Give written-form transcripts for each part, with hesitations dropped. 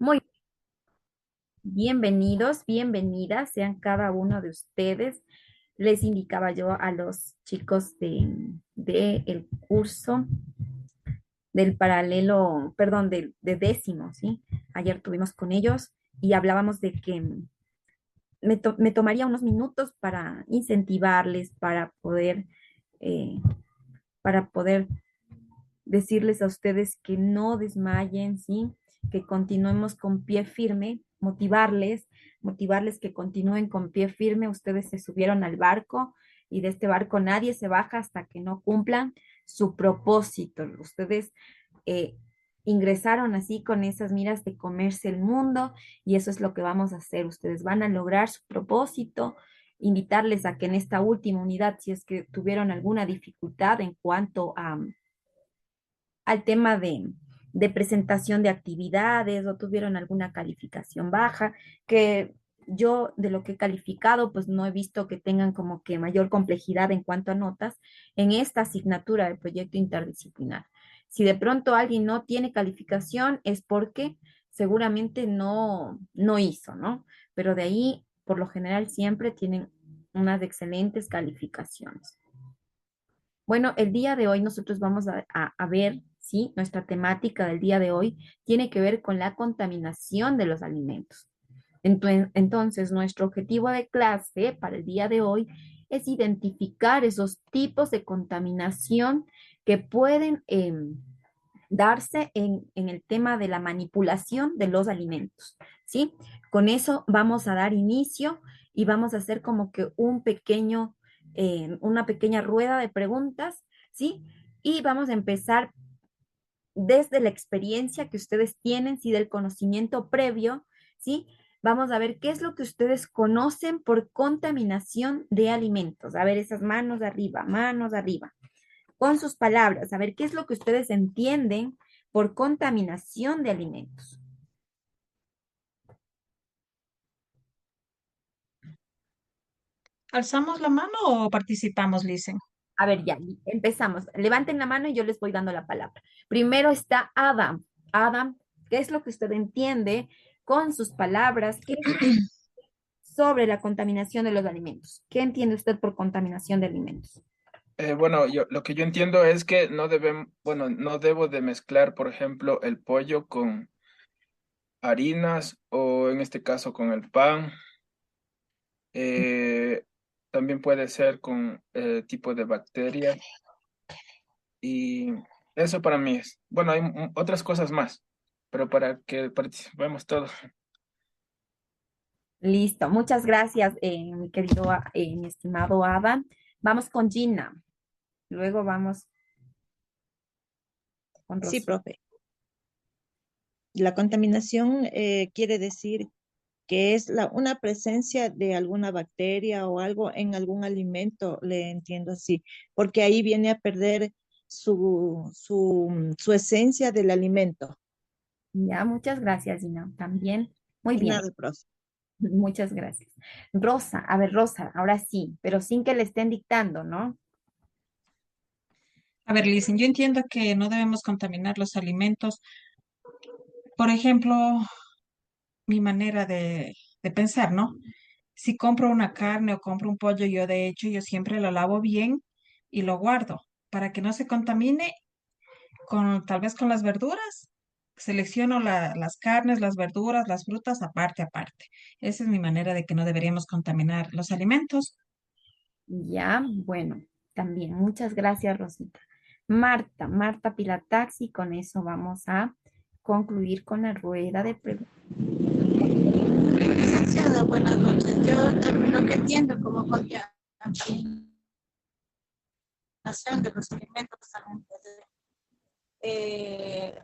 Muy bienvenidos, bienvenidas, sean cada uno de ustedes. Les indicaba yo a los chicos de el curso del paralelo, perdón, de décimo, ¿sí? Ayer tuvimos con ellos y hablábamos de que me tomaría unos minutos para incentivarles, eh, para poder decirles a ustedes que no desmayen, ¿sí? Que continuemos con pie firme, motivarles que continúen con pie firme. Ustedes se subieron al barco y de este barco nadie se baja hasta que no cumplan su propósito. Ustedes eh, ingresaron así con esas miras de comerse el mundo y eso es lo que vamos a hacer. Ustedes van a lograr su propósito. Invitarles a que en esta última unidad, si es que tuvieron alguna dificultad en cuanto al tema de presentación de actividades o tuvieron alguna calificación baja, que yo de lo que he calificado, pues no he visto que tengan como que mayor complejidad en cuanto a notas en esta asignatura del proyecto interdisciplinar. Si de pronto alguien no tiene calificación es porque seguramente no hizo, ¿no? Pero de ahí, por lo general, siempre tienen unas excelentes calificaciones. Bueno, el día de hoy nosotros vamos a ver, ¿sí? Nuestra temática del día de hoy tiene que ver con la contaminación de los alimentos. Entonces, nuestro objetivo de clase para el día de hoy es identificar esos tipos de contaminación que pueden darse en el tema de la manipulación de los alimentos, ¿sí? Con eso vamos a dar inicio y vamos a hacer como que una pequeña rueda de preguntas, ¿sí? Y vamos a empezar desde la experiencia que ustedes tienen, ¿sí? Del conocimiento previo, ¿sí? Vamos a ver qué es lo que ustedes conocen por contaminación de alimentos. A ver, esas manos arriba con sus palabras, a ver qué es lo que ustedes entienden por contaminación de alimentos. ¿Alzamos la mano o participamos, Licen? A ver, ya, empezamos. Levanten la mano y yo les voy dando la palabra. Primero está Adam. Adam, ¿qué es lo que usted entiende con sus palabras? ¿Qué sobre la contaminación de los alimentos? ¿Qué entiende usted por contaminación de alimentos? Bueno, lo que yo entiendo es que no debo de mezclar, por ejemplo, el pollo con harinas o en este caso con el pan. Eh, También puede ser con tipo de bacterias y eso para mí es. Bueno, hay otras cosas más, pero para que participemos todos. Listo, muchas gracias, mi estimado Adam. Vamos con Gina, luego vamos con Sí, Rosy. profe. La contaminación quiere decir que es una presencia de alguna bacteria o algo en algún alimento, le entiendo así, porque ahí viene a perder su esencia del alimento. Ya, muchas gracias, Gina. También, muy De bien, nada, profe. muchas gracias. Rosa, a ver, Rosa, ahora sí, pero sin que le estén dictando, ¿no? A ver, Licen, yo entiendo que no debemos contaminar los alimentos. Por ejemplo, mi manera de pensar, ¿no? Si compro una carne o compro un pollo, yo siempre lo lavo bien y lo guardo para que no se contamine con tal vez con las verduras. Selecciono las carnes, las verduras, las frutas aparte, aparte. Esa es mi manera de que no deberíamos contaminar los alimentos. Ya, bueno, también, muchas gracias, Rosita. Marta Pilataxi, con eso vamos a concluir con la rueda de preguntas. Licenciada, buenas noches. Yo también lo que entiendo como contaminación de los alimentos también puede,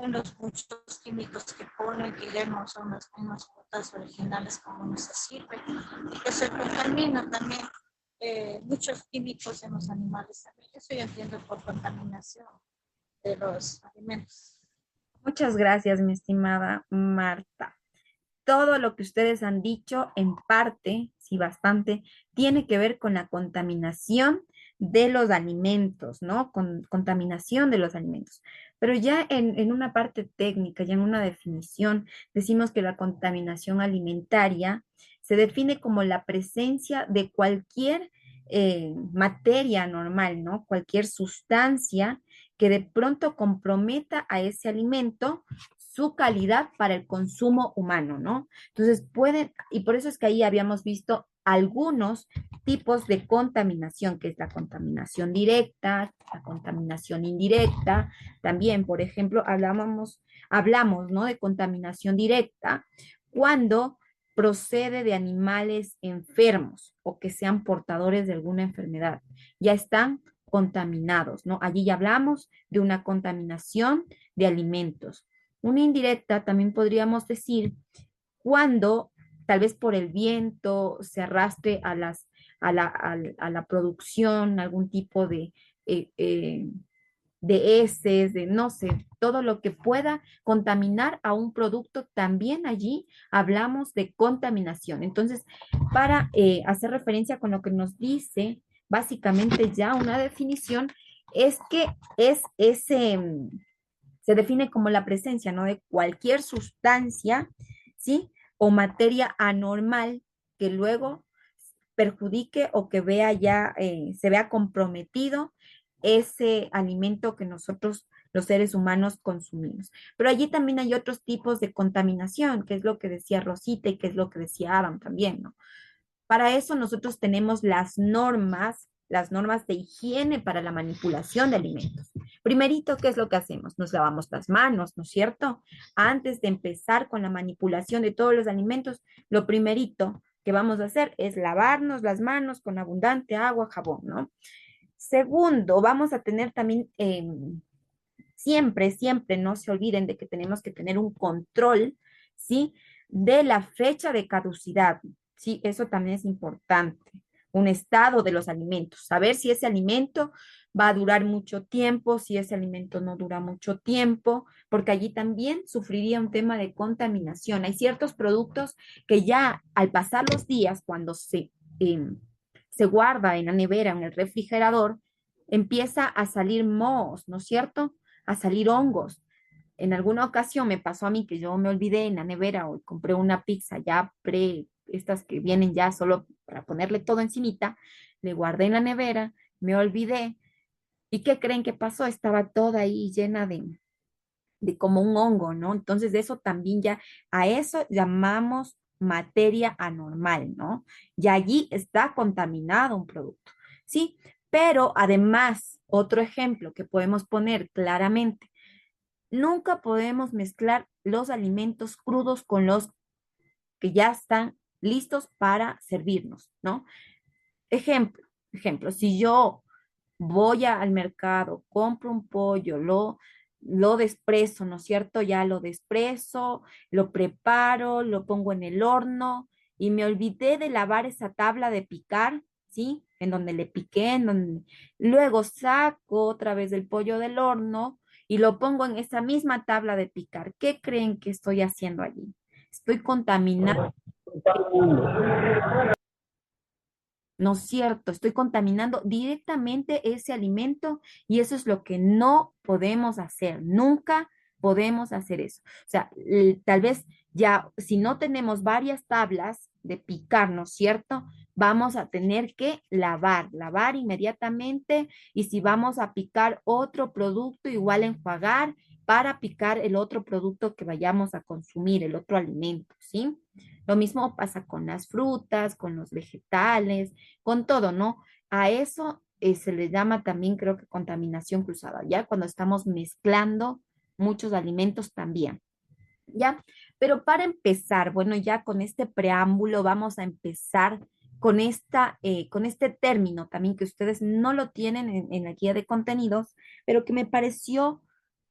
en los muchos químicos que ponen, que ya no son las mismas frutas originales como no se sirve, y que se contaminan también muchos químicos en los animales también. Eso yo entiendo por contaminación de los alimentos. Muchas gracias, mi estimada Marta. Todo lo que ustedes han dicho, en parte, sí, bastante, tiene que ver con la contaminación de los alimentos, ¿no? Con contaminación de los alimentos. Pero ya en una parte técnica, ya en una definición, decimos que la contaminación alimentaria se define como la presencia de cualquier materia normal, ¿no? Cualquier sustancia que de pronto comprometa a ese alimento su calidad para el consumo humano, ¿no? Entonces pueden, y por eso es que ahí habíamos visto algunos tipos de contaminación, que es la contaminación directa, la contaminación indirecta. También, por ejemplo, hablamos, ¿no? De contaminación directa cuando procede de animales enfermos o que sean portadores de alguna enfermedad. Ya están contaminados, ¿no? Allí ya hablamos de una contaminación de alimentos. Una indirecta también podríamos decir cuando tal vez por el viento se arrastre a la producción algún tipo eh, eh, de heces, de no sé, todo lo que pueda contaminar a un producto, también allí hablamos de contaminación. Entonces, para hacer referencia con lo que nos dice, básicamente ya una definición es que es ese, se define como la presencia, ¿no? De cualquier sustancia, ¿sí? O materia anormal que luego perjudique o que vea ya, se vea comprometido ese alimento que nosotros, los seres humanos, consumimos. Pero allí también hay otros tipos de contaminación, que es lo que decía Rosita y que es lo que decía Adam también, ¿no? Para eso nosotros tenemos las normas de higiene para la manipulación de alimentos. Primerito, ¿qué es lo que hacemos? Nos lavamos las manos, ¿no es cierto? Antes de empezar con la manipulación de todos los alimentos, lo primerito que vamos a hacer es lavarnos las manos con abundante agua, jabón, ¿no? Segundo, vamos a tener también, siempre no se olviden de que tenemos que tener un control, ¿sí? De la fecha de caducidad, ¿sí? Eso también es importante. Un estado de los alimentos, saber si ese alimento va a durar mucho tiempo, si ese alimento no dura mucho tiempo, porque allí también sufriría un tema de contaminación. Hay ciertos productos que ya al pasar los días, cuando se guarda en la nevera, en el refrigerador, empieza a salir mohos, ¿no es cierto? A salir hongos. En alguna ocasión me pasó a mí que yo me olvidé en la nevera o compré una pizza ya estas que vienen ya solo para ponerle todo encimita, le guardé en la nevera, me olvidé. ¿Y qué creen que pasó? Estaba toda ahí llena de como un hongo, ¿no? Entonces, de eso también ya, a eso llamamos materia anormal, ¿no? Y allí está contaminado un producto, ¿sí? Pero además, otro ejemplo que podemos poner claramente, nunca podemos mezclar los alimentos crudos con los que ya están listos para servirnos, ¿no? Ejemplo, si yo voy al mercado, compro un pollo, lo desprezo, ¿no es cierto? Ya lo desprezo, lo preparo, lo pongo en el horno y me olvidé de lavar esa tabla de picar, ¿sí? En donde le piqué, luego saco otra vez el pollo del horno y lo pongo en esa misma tabla de picar. ¿Qué creen que estoy haciendo allí? Estoy contaminando. No es cierto, estoy contaminando directamente ese alimento y eso es lo que no podemos hacer, nunca podemos hacer eso. O sea, tal vez ya si no tenemos varias tablas de picar, ¿no es cierto? Vamos a tener que lavar inmediatamente y si vamos a picar otro producto, igual enjuagar para picar el otro producto que vayamos a consumir, el otro alimento, ¿sí? Lo mismo pasa con las frutas, con los vegetales, con todo, ¿no? A eso se le llama también, creo que contaminación cruzada, ¿ya? Cuando estamos mezclando muchos alimentos también, ¿ya? Pero para empezar, bueno, ya con este preámbulo vamos a empezar con este término también que ustedes no lo tienen en la guía de contenidos, pero que me pareció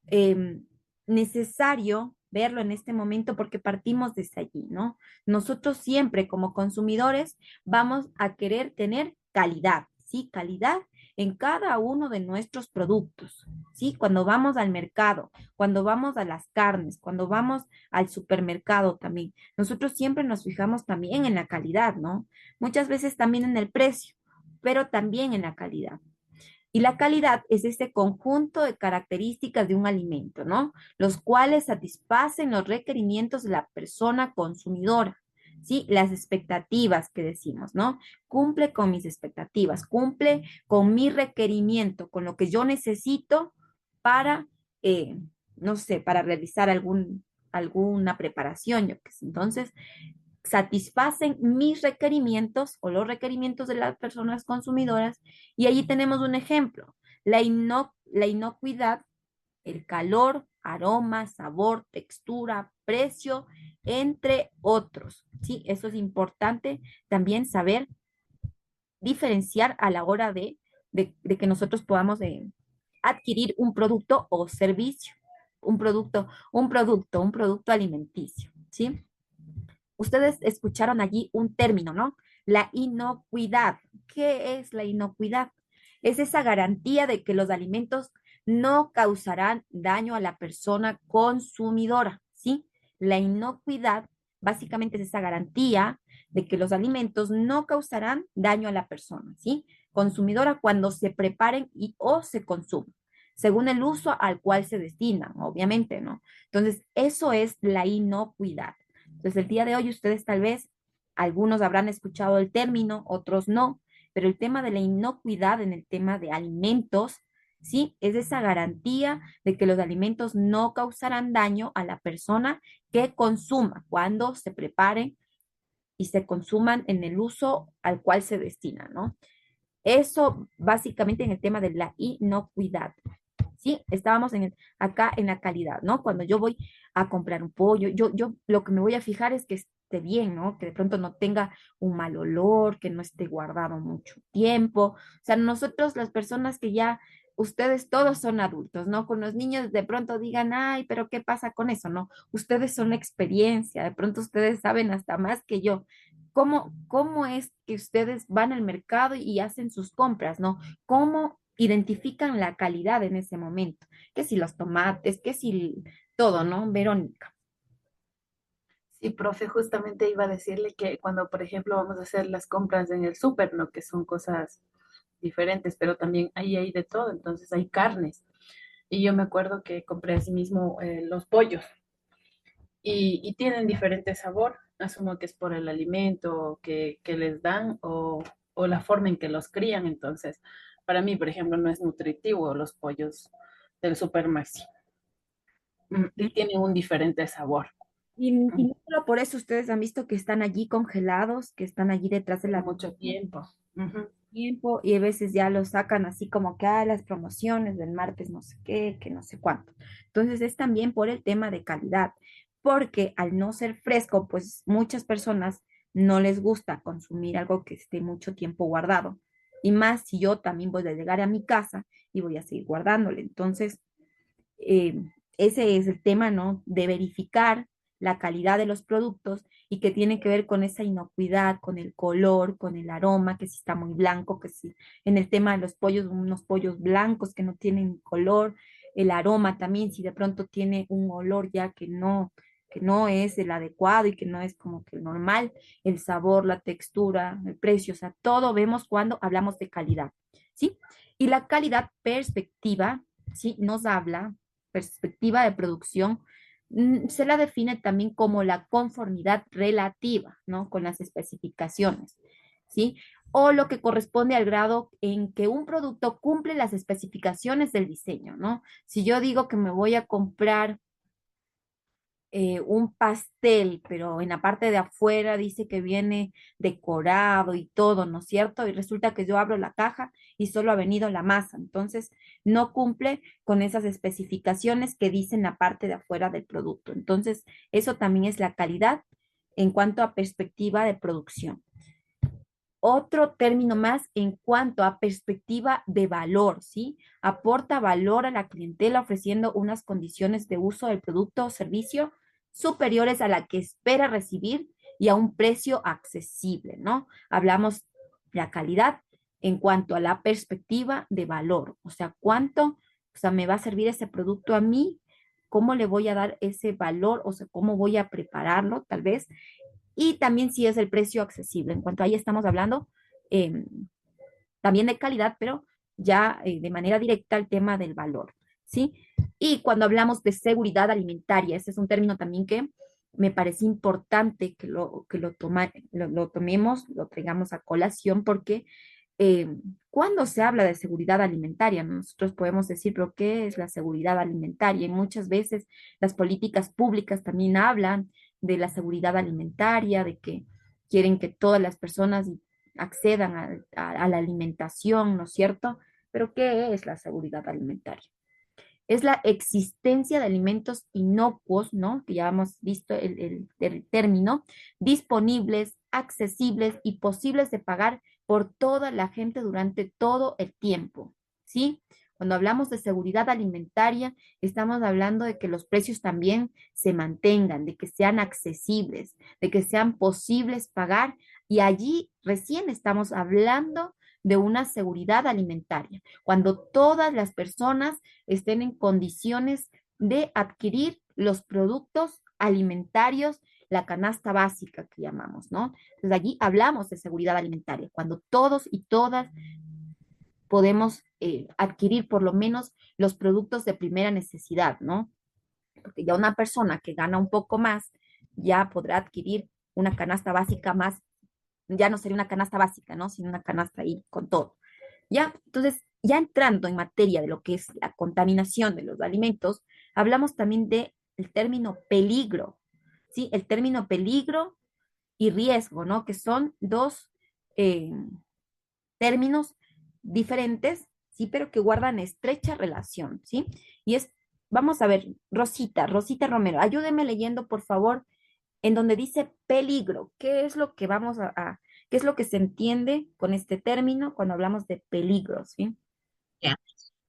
eh, necesario verlo en este momento porque partimos desde allí, ¿no? Nosotros siempre como consumidores vamos a querer tener calidad, ¿sí? Calidad en cada uno de nuestros productos, ¿sí? Cuando vamos al mercado, cuando vamos a las carnes, cuando vamos al supermercado también, nosotros siempre nos fijamos también en la calidad, ¿no? Muchas veces también en el precio, pero también en la calidad. Y la calidad es este conjunto de características de un alimento, ¿no? Los cuales satisfacen los requerimientos de la persona consumidora, ¿sí? Las expectativas que decimos, ¿no? Cumple con mis expectativas, cumple con mi requerimiento, con lo que yo necesito para, no sé, para realizar alguna preparación, yo qué sé. Entonces, satisfacen mis requerimientos o los requerimientos de las personas consumidoras. Y allí tenemos un ejemplo, la inocuidad, el calor, aroma, sabor, textura, precio, entre otros. Sí, eso es importante también saber diferenciar a la hora de que nosotros podamos adquirir un producto o servicio, un producto alimenticio, ¿sí? Ustedes escucharon allí un término, ¿no? La inocuidad. ¿Qué es la inocuidad? Es esa garantía de que los alimentos no causarán daño a la persona consumidora, ¿sí? La inocuidad básicamente es esa garantía de que los alimentos no causarán daño a la persona, ¿sí? Consumidora cuando se preparen y o se consumen, según el uso al cual se destinan, obviamente, ¿no? Entonces, eso es la inocuidad. Entonces, el día de hoy ustedes tal vez, algunos habrán escuchado el término, otros no, pero el tema de la inocuidad en el tema de alimentos, ¿sí? Es esa garantía de que los alimentos no causarán daño a la persona que consuma cuando se preparen y se consuman en el uso al cual se destina, ¿no? Eso básicamente en el tema de la inocuidad. Sí, estábamos acá en la calidad, ¿no? Cuando yo voy a comprar un pollo, yo lo que me voy a fijar es que esté bien, ¿no? Que de pronto no tenga un mal olor, que no esté guardado mucho tiempo. O sea, nosotros las personas que ya, ustedes todos son adultos, ¿no? Con los niños de pronto digan, ay, pero ¿qué pasa con eso? No, ustedes son experiencia, de pronto ustedes saben hasta más que yo. ¿Cómo es que ustedes van al mercado y hacen sus compras, ¿no? ¿Cómo identifican la calidad en ese momento? Que si los tomates, que si todo, ¿no? Verónica. Sí, profe, justamente iba a decirle que cuando, por ejemplo, vamos a hacer las compras en el súper, ¿no? Que son cosas diferentes, pero también ahí hay de todo, entonces hay carnes. Y yo me acuerdo que compré así mismo los pollos y tienen diferente sabor. Asumo que es por el alimento que les dan o la forma en que los crían. Entonces, para mí, por ejemplo, no es nutritivo los pollos del Super Maxi. Y tienen un diferente sabor. Y no solo por eso ustedes han visto que están allí congelados, que están allí detrás de Por la mucho tiempo. Ujú. tiempo y a veces ya los sacan así como que las promociones del martes no sé qué, que no sé cuánto. Entonces es también por el tema de calidad, porque al no ser fresco, pues muchas personas no les gusta consumir algo que esté mucho tiempo guardado. Y más si yo también voy a llegar a mi casa y voy a seguir guardándole. Entonces, eh, ese es el tema, ¿no? De verificar la calidad de los productos y que tiene que ver con esa inocuidad, con el color, con el aroma, que si está muy blanco, que si en el tema de los pollos, unos pollos blancos que no tienen color, el aroma también, si de pronto tiene un olor ya que no es el adecuado y que no es como que el normal, el sabor, la textura, el precio, o sea, todo vemos cuando hablamos de calidad, ¿sí? Y la calidad perspectiva, ¿sí? Nos habla perspectiva de producción, se la define también como la conformidad relativa, ¿no? Con las especificaciones, ¿sí? O lo que corresponde al grado en que un producto cumple las especificaciones del diseño, ¿no? Si yo digo que me voy a comprar un pastel, pero en la parte de afuera dice que viene decorado y todo, ¿no es cierto? Y resulta que yo abro la caja y solo ha venido la masa. Entonces, no cumple con esas especificaciones que dicen la parte de afuera del producto. Entonces, eso también es la calidad en cuanto a perspectiva de producción. Otro término más en cuanto a perspectiva de valor, ¿sí? Aporta valor a la clientela ofreciendo unas condiciones de uso del producto o servicio superiores a la que espera recibir y a un precio accesible, ¿no? Hablamos de la calidad en cuanto a la perspectiva de valor, o sea, cuánto, o sea, me va a servir ese producto a mí, cómo le voy a dar ese valor, o sea, cómo voy a prepararlo, tal vez, y también si es el precio accesible. En cuanto a ahí estamos hablando también de calidad, pero ya de manera directa el tema del valor, ¿sí? Y cuando hablamos de seguridad alimentaria, ese es un término también que me parece importante lo tomemos, lo traigamos a colación, porque eh, cuando se habla de seguridad alimentaria, nosotros podemos decir, pero ¿qué es la seguridad alimentaria? Y muchas veces las políticas públicas también hablan de la seguridad alimentaria, de que quieren que todas las personas accedan a la alimentación, ¿no es cierto? Pero ¿qué es la seguridad alimentaria? Es la existencia de alimentos inocuos, ¿no? Que ya hemos visto el término, disponibles, accesibles y posibles de pagar por toda la gente durante todo el tiempo, ¿sí? Cuando hablamos de seguridad alimentaria, estamos hablando de que los precios también se mantengan, de que sean accesibles, de que sean posibles pagar, y allí recién estamos hablando de una seguridad alimentaria, cuando todas las personas estén en condiciones de adquirir los productos alimentarios, la canasta básica que llamamos, ¿no? Entonces allí hablamos de seguridad alimentaria, cuando todos y todas podemos adquirir por lo menos los productos de primera necesidad, ¿no? Porque ya una persona que gana un poco más ya podrá adquirir una canasta básica más, ya no sería una canasta básica, ¿no? Sino una canasta ahí con todo. ¿Ya? Entonces, ya entrando en materia de lo que es la contaminación de los alimentos, hablamos también del término peligro, ¿sí? El término peligro y riesgo, ¿no? Que son dos eh, términos diferentes, ¿sí? Pero que guardan estrecha relación, ¿sí? Y vamos a ver, Rosita Romero, ayúdeme leyendo, por favor, en donde dice peligro. ¿Qué es lo que qué es lo que se entiende con este término cuando hablamos de peligro, ¿sí? Ya.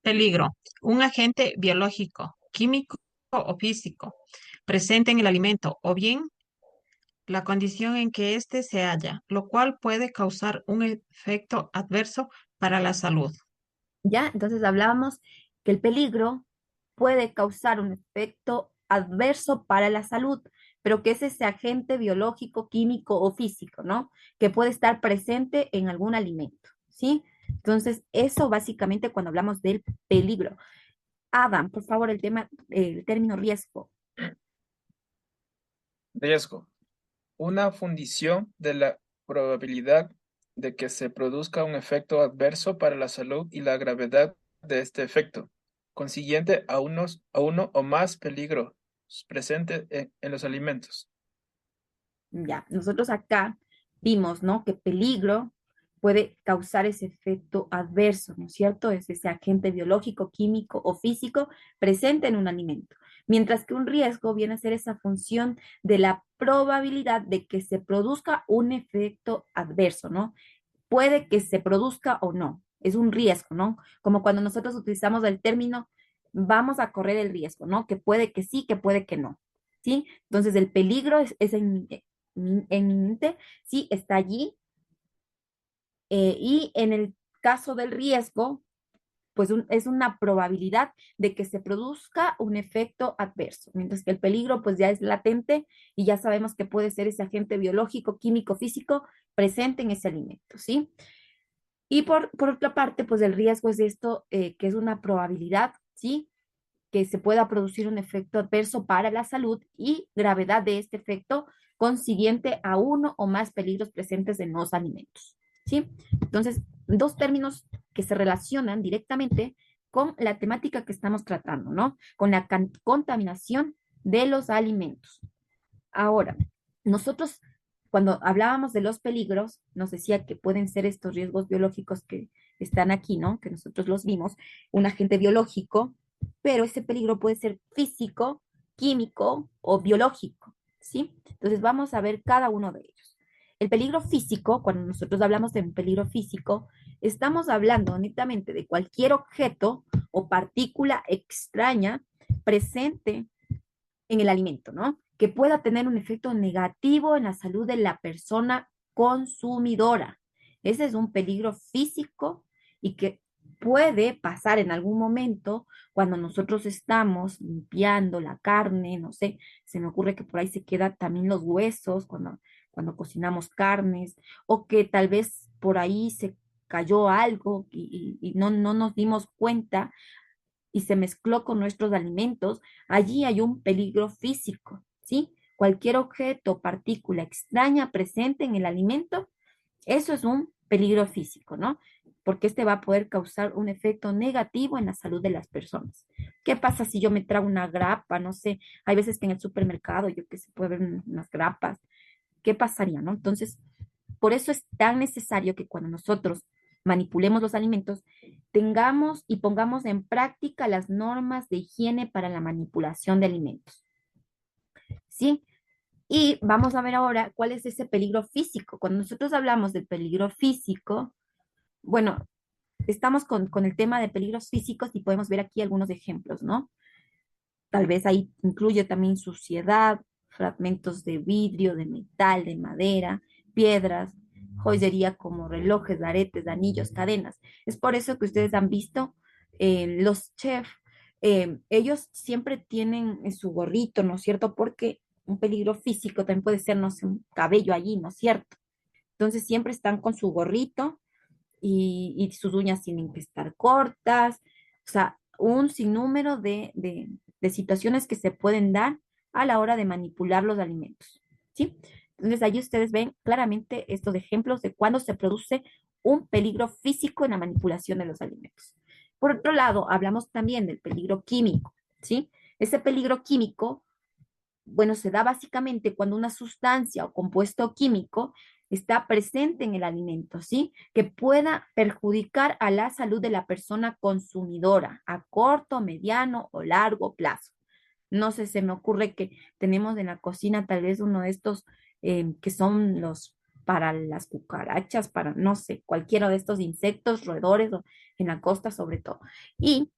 Peligro. Un agente biológico, químico o físico presente en el alimento o bien la condición en que éste se halla, lo cual puede causar un efecto adverso para la salud. ¿Ya? Entonces hablábamos que el peligro puede causar un efecto adverso para la salud, pero que es ese agente biológico, químico o físico, ¿no? Que puede estar presente en algún alimento, ¿sí? Entonces, eso básicamente cuando hablamos del peligro. Adam, por favor, el término riesgo. Riesgo. Una fundición de la probabilidad de que se produzca un efecto adverso para la salud y la gravedad de este efecto, consiguiente a uno o más peligros presentes en los alimentos. Ya, nosotros acá vimos, ¿no? Que peligro puede causar ese efecto adverso, ¿no es cierto? Es ese agente biológico, químico o físico presente en un alimento. Mientras que un riesgo viene a ser esa función de la probabilidad de que se produzca un efecto adverso, ¿no? Puede que se produzca o no, es un riesgo, ¿no? Como cuando nosotros utilizamos el término, vamos a correr el riesgo, ¿no? Que puede que sí, que puede que no, ¿sí? Entonces el peligro es eminente, sí, está allí. Y en el caso del riesgo, pues es una probabilidad de que se produzca un efecto adverso, mientras que el peligro pues ya es latente y ya sabemos que puede ser ese agente biológico, químico, físico presente en ese alimento, ¿sí? Y por otra parte, pues el riesgo es esto, que es una probabilidad, ¿sí? Que se pueda producir un efecto adverso para la salud y gravedad de este efecto consiguiente a uno o más peligros presentes en los alimentos, ¿sí? Entonces, dos términos que se relacionan directamente con la temática que estamos tratando, ¿no? Con la contaminación de los alimentos. Ahora, nosotros cuando hablábamos de los peligros, nos decía que pueden ser estos riesgos biológicos que están aquí, ¿no? Que nosotros los vimos, un agente biológico, pero ese peligro puede ser físico, químico o biológico, ¿sí? Entonces vamos a ver cada uno de ellos. El peligro físico, cuando nosotros hablamos de un peligro físico, estamos hablando netamente de cualquier objeto o partícula extraña presente en el alimento, ¿no? Que pueda tener un efecto negativo en la salud de la persona consumidora. Ese es un peligro físico y que puede pasar en algún momento cuando nosotros estamos limpiando la carne, no sé, se me ocurre que por ahí se quedan también los huesos cuando cocinamos carnes, o que tal vez por ahí cayó algo y no nos dimos cuenta y se mezcló con nuestros alimentos, allí hay un peligro físico, ¿sí? Cualquier objeto, partícula extraña presente en el alimento, eso es un peligro físico, ¿no? Porque este va a poder causar un efecto negativo en la salud de las personas. ¿Qué pasa si yo me trago una grapa? No sé, hay veces que en el supermercado, yo que se puede ver unas grapas. ¿Qué pasaría, no? Entonces, por eso es tan necesario que cuando nosotros manipulemos los alimentos, tengamos y pongamos en práctica las normas de higiene para la manipulación de alimentos. ¿Sí? Y vamos a ver ahora cuál es ese peligro físico. Cuando nosotros hablamos del peligro físico, bueno, estamos con el tema de peligros físicos y podemos ver aquí algunos ejemplos, ¿no? Tal vez ahí incluye también suciedad, fragmentos de vidrio, de metal, de madera, piedras, joyería como relojes, aretes, anillos, cadenas. Es por eso que ustedes han visto los chefs, ellos siempre tienen su gorrito, ¿no es cierto? Porque un peligro físico también puede ser, no sé, un cabello allí, ¿no es cierto? Entonces siempre están con su gorrito y sus uñas tienen que estar cortas, o sea, un sinnúmero de situaciones que se pueden dar a la hora de manipular los alimentos, ¿sí? Entonces ahí ustedes ven claramente estos ejemplos de cuando se produce un peligro físico en la manipulación de los alimentos. Por otro lado, hablamos también del peligro químico, ¿sí? Ese peligro químico, bueno, se da básicamente cuando una sustancia o compuesto químico está presente en el alimento, ¿sí? Que pueda perjudicar a la salud de la persona consumidora a corto, mediano o largo plazo. No sé, se me ocurre que tenemos en la cocina tal vez uno de estos que son los para las cucarachas, para, no sé, cualquiera de estos insectos, roedores, o en la costa sobre todo. Y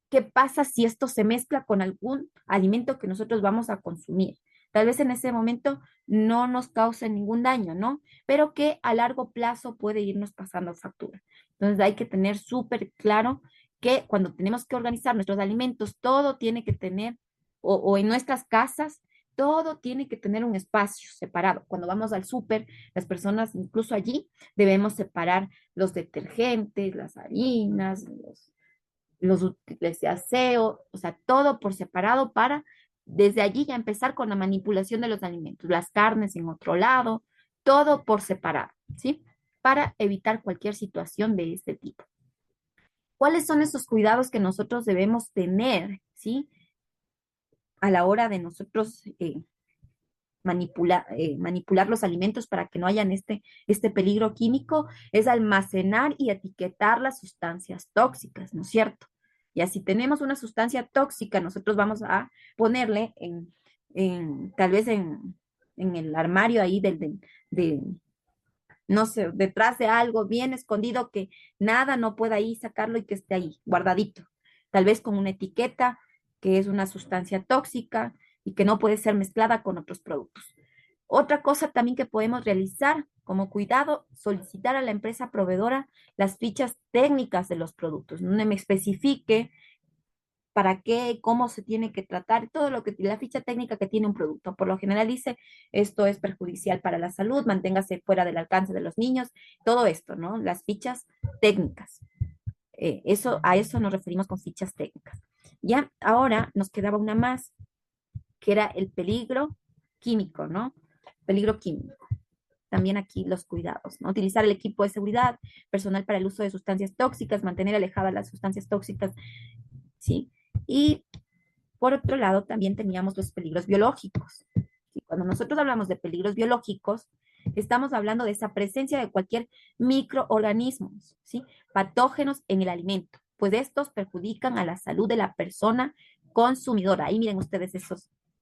¿qué pasa si esto se mezcla con algún alimento que nosotros vamos a consumir? Tal vez en ese momento no nos cause ningún daño, ¿no? Pero que a largo plazo puede irnos pasando factura. Entonces hay que tener súper claro que cuando tenemos que organizar nuestros alimentos, todo tiene que tener, o en nuestras casas, todo tiene que tener un espacio separado. Cuando vamos al súper, las personas, incluso allí, debemos separar los detergentes, las harinas, los útiles de aseo, o sea, todo por separado para desde allí ya empezar con la manipulación de los alimentos, las carnes en otro lado, todo por separado, ¿sí? Para evitar cualquier situación de este tipo. ¿Cuáles son esos cuidados que nosotros debemos tener, ¿sí? A la hora de nosotros manipular los alimentos para que no hayan este peligro químico, es almacenar y etiquetar las sustancias tóxicas, ¿no es cierto? Y así tenemos una sustancia tóxica, nosotros vamos a ponerle tal vez en el armario ahí no sé, detrás de algo bien escondido que nada no pueda ahí sacarlo y que esté ahí, guardadito. Tal vez con una etiqueta que es una sustancia tóxica y que no puede ser mezclada con otros productos. Otra cosa también que podemos realizar como cuidado, solicitar a la empresa proveedora las fichas técnicas de los productos, donde me especifique para qué, cómo se tiene que tratar, todo lo que la ficha técnica que tiene un producto. Por lo general dice, esto es perjudicial para la salud, manténgase fuera del alcance de los niños, todo esto, ¿no? Las fichas técnicas. A eso nos referimos con fichas técnicas. Ya, ahora nos quedaba una más, que era el peligro químico, ¿no? Peligro químico. También aquí los cuidados, ¿no? Utilizar el equipo de seguridad personal para el uso de sustancias tóxicas, mantener alejadas las sustancias tóxicas, ¿sí? Y por otro lado, también teníamos los peligros biológicos. ¿Sí? Cuando nosotros hablamos de peligros biológicos, estamos hablando de esa presencia de cualquier microorganismo, ¿sí? Patógenos en el alimento, pues estos perjudican a la salud de la persona consumidora. Ahí miren ustedes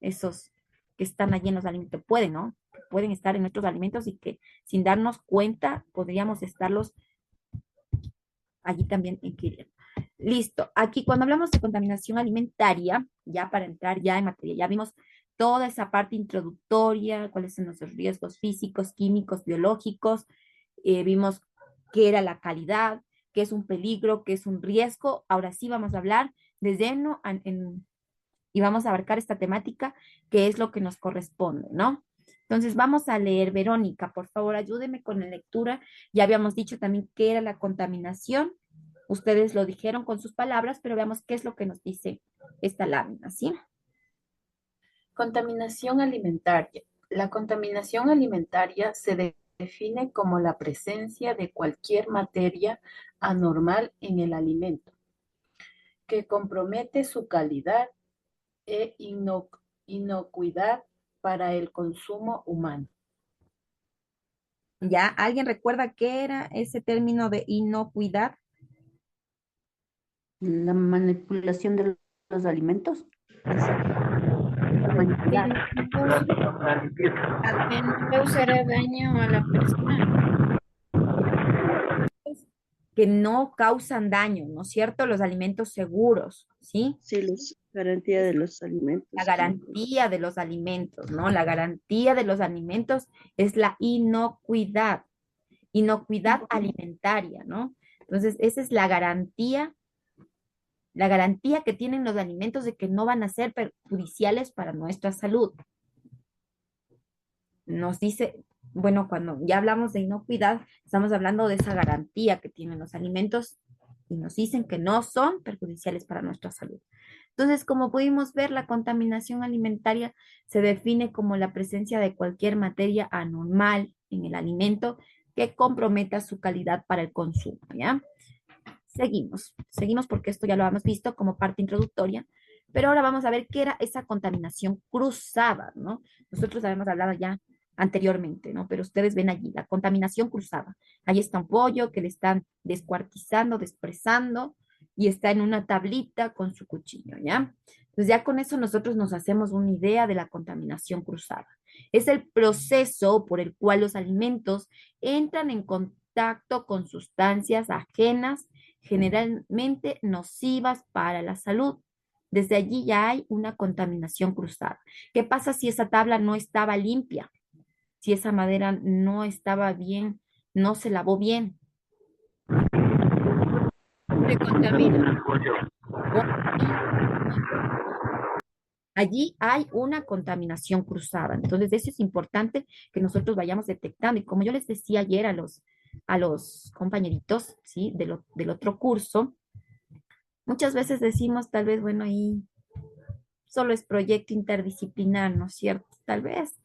esos que están allí en los alimentos, pueden, ¿no? Pueden estar en nuestros alimentos y que sin darnos cuenta podríamos estarlos allí también ingiriendo. Listo. Aquí cuando hablamos de contaminación alimentaria, ya para entrar ya en materia, ya vimos toda esa parte introductoria, cuáles son los riesgos físicos, químicos, biológicos, vimos qué era la calidad, qué es un peligro, qué es un riesgo. Ahora sí vamos a hablar de lleno y vamos a abarcar esta temática que es lo que nos corresponde, ¿no? Entonces vamos a leer. Verónica, por favor, ayúdeme con la lectura. Ya habíamos dicho también qué era la contaminación. Ustedes lo dijeron con sus palabras, pero veamos qué es lo que nos dice esta lámina, ¿sí? Contaminación alimentaria. La contaminación alimentaria se define como la presencia de cualquier materia anormal en el alimento que compromete su calidad e inocuidad para el consumo humano. ¿Ya? ¿Alguien recuerda qué era ese término de inocuidad? La manipulación de los alimentos. Manipular. Que no causará daño a la persona. Que no causan daño, ¿no es cierto? Los alimentos seguros, ¿sí? Sí, la garantía de los alimentos. La garantía de los alimentos, ¿no? La garantía de los alimentos es la inocuidad alimentaria, ¿no? Entonces, esa es la garantía que tienen los alimentos de que no van a ser perjudiciales para nuestra salud. Nos dice, bueno, cuando ya hablamos de inocuidad, estamos hablando de esa garantía que tienen los alimentos y nos dicen que no son perjudiciales para nuestra salud. Entonces, como pudimos ver, la contaminación alimentaria se define como la presencia de cualquier materia anormal en el alimento que comprometa su calidad para el consumo, ¿ya? Seguimos porque esto ya lo hemos visto como parte introductoria, pero ahora vamos a ver qué era esa contaminación cruzada, ¿no? Nosotros habíamos hablado ya anteriormente, ¿no? Pero ustedes ven allí la contaminación cruzada. Ahí está un pollo que le están descuartizando, despresando y está en una tablita con su cuchillo, ¿ya? Entonces ya con eso nosotros nos hacemos una idea de la contaminación cruzada. Es el proceso por el cual los alimentos entran en contacto con sustancias ajenas, generalmente nocivas para la salud. Desde allí ya hay una contaminación cruzada. ¿Qué pasa si esa tabla no estaba limpia? Si esa madera no estaba bien, no se lavó bien. Se contamina. Allí hay una contaminación cruzada. Entonces, eso es importante que nosotros vayamos detectando. Y como yo les decía ayer a los compañeritos, ¿sí? Del otro curso, muchas veces decimos, tal vez, bueno, ahí solo es proyecto interdisciplinar, ¿no es cierto? Tal vez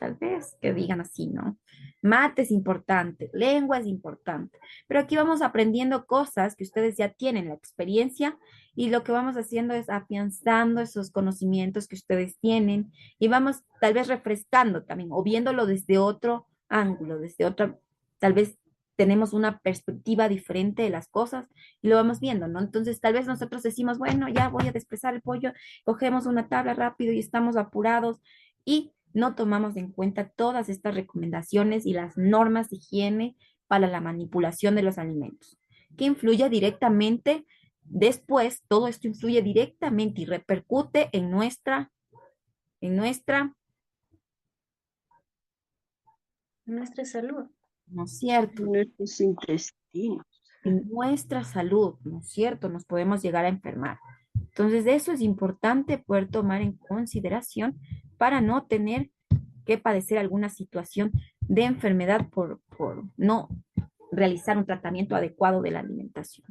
que digan así, ¿no? Mate es importante, lengua es importante, pero aquí vamos aprendiendo cosas que ustedes ya tienen la experiencia y lo que vamos haciendo es afianzando esos conocimientos que ustedes tienen y vamos tal vez refrescando también o viéndolo desde otro ángulo, desde otra, tal vez tenemos una perspectiva diferente de las cosas y lo vamos viendo, ¿no? Entonces, tal vez nosotros decimos, bueno, ya voy a desprezar el pollo, cogemos una tabla rápido y estamos apurados y no tomamos en cuenta todas estas recomendaciones y las normas de higiene para la manipulación de los alimentos, que influye directamente, después, todo esto influye directamente y repercute en Nuestra salud. ¿no es cierto? Nuestros intestinos. En nuestra salud, ¿no es cierto? Nos podemos llegar a enfermar. Entonces, eso es importante poder tomar en consideración para no tener que padecer alguna situación de enfermedad por no realizar un tratamiento adecuado de la alimentación.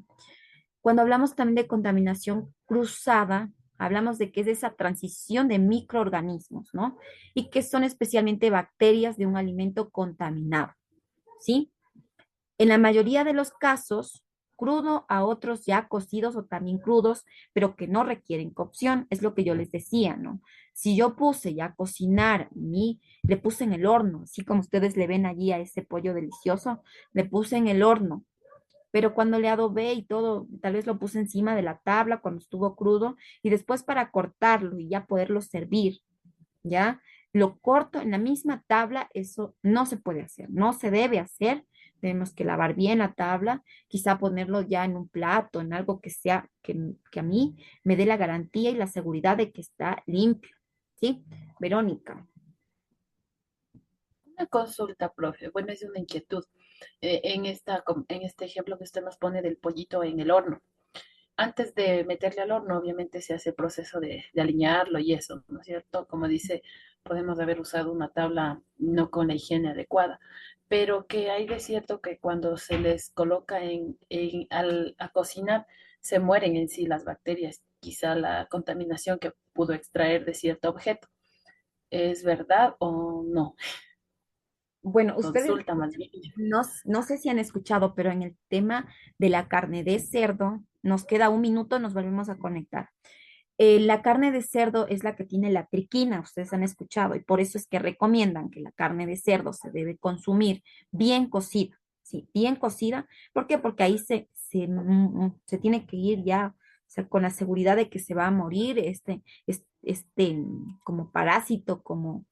Cuando hablamos también de contaminación cruzada, hablamos de que es esa transición de microorganismos, ¿no? Y que son especialmente bacterias de un alimento contaminado, ¿sí? En la mayoría de los casos, crudo a otros ya cocidos o también crudos, pero que no requieren cocción, es lo que yo les decía, ¿no? Si yo puse ya a cocinar le puse en el horno, así como ustedes le ven allí a ese pollo delicioso, le puse en el horno, pero cuando le adobé y todo, tal vez lo puse encima de la tabla cuando estuvo crudo y después para cortarlo y ya poderlo servir, ¿ya? Lo corto en la misma tabla, eso no se puede hacer, no se debe hacer. Tenemos que lavar bien la tabla, quizá ponerlo ya en un plato, en algo que sea, que a mí me dé la garantía y la seguridad de que está limpio, ¿sí? Verónica. Una consulta, profe. Bueno, es una inquietud. En este ejemplo que usted nos pone del pollito en el horno. Antes de meterle al horno, obviamente se hace el proceso de alinearlo y eso, ¿no es cierto? Como dice, podemos haber usado una tabla no con la higiene adecuada, pero que hay de cierto que cuando se les coloca a cocinar, se mueren en sí las bacterias, quizá la contaminación que pudo extraer de cierto objeto. ¿Es verdad o no? Bueno, ustedes Consulta más bien. no sé si han escuchado, pero en el tema de la carne de cerdo, nos queda un minuto, nos volvemos a conectar. La carne de cerdo es la que tiene la triquina, ustedes han escuchado, y por eso es que recomiendan que la carne de cerdo se debe consumir bien cocida, ¿sí? Bien cocida. ¿Por qué? Porque ahí se tiene que ir ya, o sea, con la seguridad de que se va a morir como parásito, como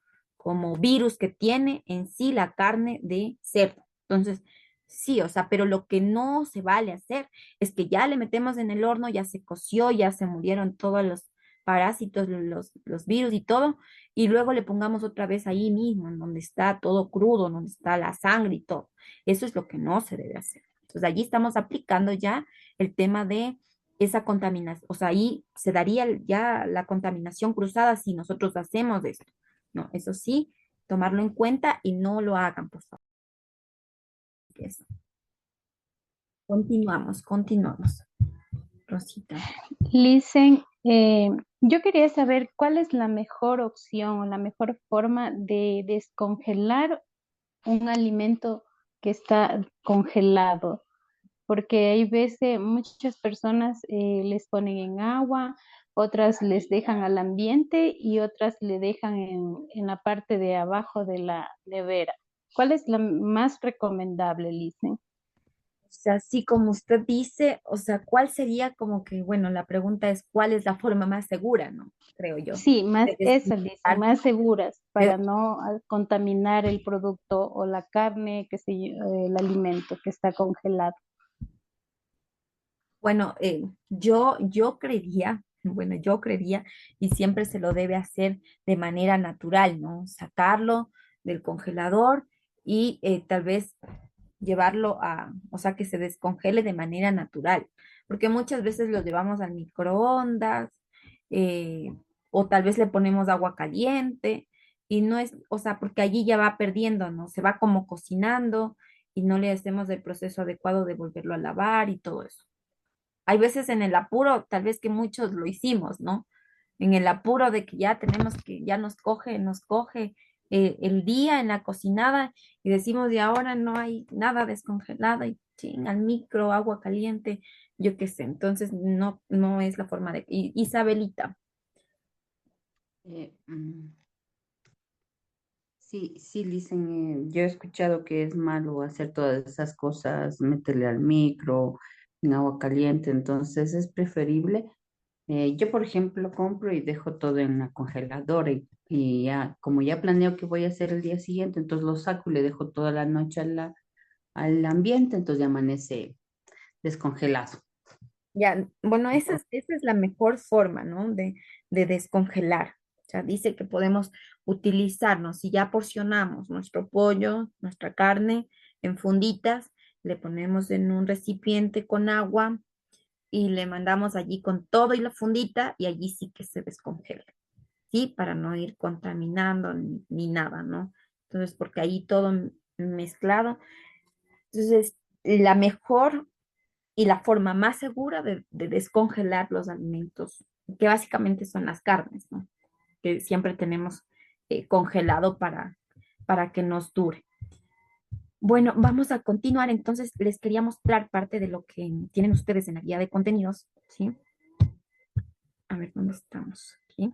virus que tiene en sí la carne de cerdo. Entonces, sí, o sea, pero lo que no se vale hacer es que ya le metemos en el horno, ya se coció, ya se murieron todos los parásitos, los virus y todo, y luego le pongamos otra vez ahí mismo, en donde está todo crudo, donde está la sangre y todo. Eso es lo que no se debe hacer. Entonces, allí estamos aplicando ya el tema de esa contaminación, o sea, ahí se daría ya la contaminación cruzada si nosotros hacemos esto. No, eso sí, tomarlo en cuenta y no lo hagan, por favor. Eso. Continuamos. Rosita. Listen, yo quería saber cuál es la mejor opción o la mejor forma de descongelar un alimento que está congelado, porque hay veces muchas personas les ponen en agua, otras les dejan al ambiente y otras le dejan en la parte de abajo de la nevera. ¿Cuál es la más recomendable, Listen? O sea, así como usted dice, o sea, ¿cuál sería como que, bueno, la pregunta es, ¿cuál es la forma más segura, no? Creo yo. Sí, más De esas, dicen, descongelar. más seguras Eh, para no contaminar el producto o la carne, el alimento que está congelado. Bueno, yo creería, y siempre se lo debe hacer de manera natural, ¿no? Sacarlo del congelador y tal vez llevarlo o sea, que se descongele de manera natural, porque muchas veces lo llevamos al microondas, eh, o tal vez le ponemos agua caliente, y no es, o sea, porque allí ya va perdiendo, ¿no? Se va como cocinando y no le hacemos el proceso adecuado de volverlo a lavar y todo eso. Hay veces en el apuro, tal vez que muchos lo hicimos, ¿no? En el apuro de que ya tenemos que, ya nos coge el día en la cocinada y decimos, de ahora no hay nada descongelado y ching, al micro, agua caliente, yo qué sé. Entonces, no es la forma de... Isabelita, Eh, mm, sí, sí, dicen, yo he escuchado que es malo hacer todas esas cosas, meterle al micro, en agua caliente, entonces es preferible. Yo, por ejemplo, compro y dejo todo en la congeladora y ya, como ya planeo que voy a hacer el día siguiente, entonces lo saco y le dejo toda la noche al ambiente, entonces ya amanece descongelado. ya, bueno, esa es la mejor forma, ¿no? De descongelar. O sea, dice que podemos utilizarnos, si ya porcionamos nuestro pollo, nuestra carne en funditas, le ponemos en un recipiente con agua y le mandamos allí con todo y la fundita y allí sí que se descongela, ¿sí? Para no ir contaminando ni nada, ¿no? Entonces, porque ahí todo mezclado. Entonces, la mejor y la forma más segura de descongelar los alimentos, que básicamente son las carnes, ¿no? Que siempre tenemos congelado para que nos dure. Bueno, vamos a continuar. Entonces, les quería mostrar parte de lo que tienen ustedes en la guía de contenidos, ¿sí? A ver, ¿dónde estamos? Aquí.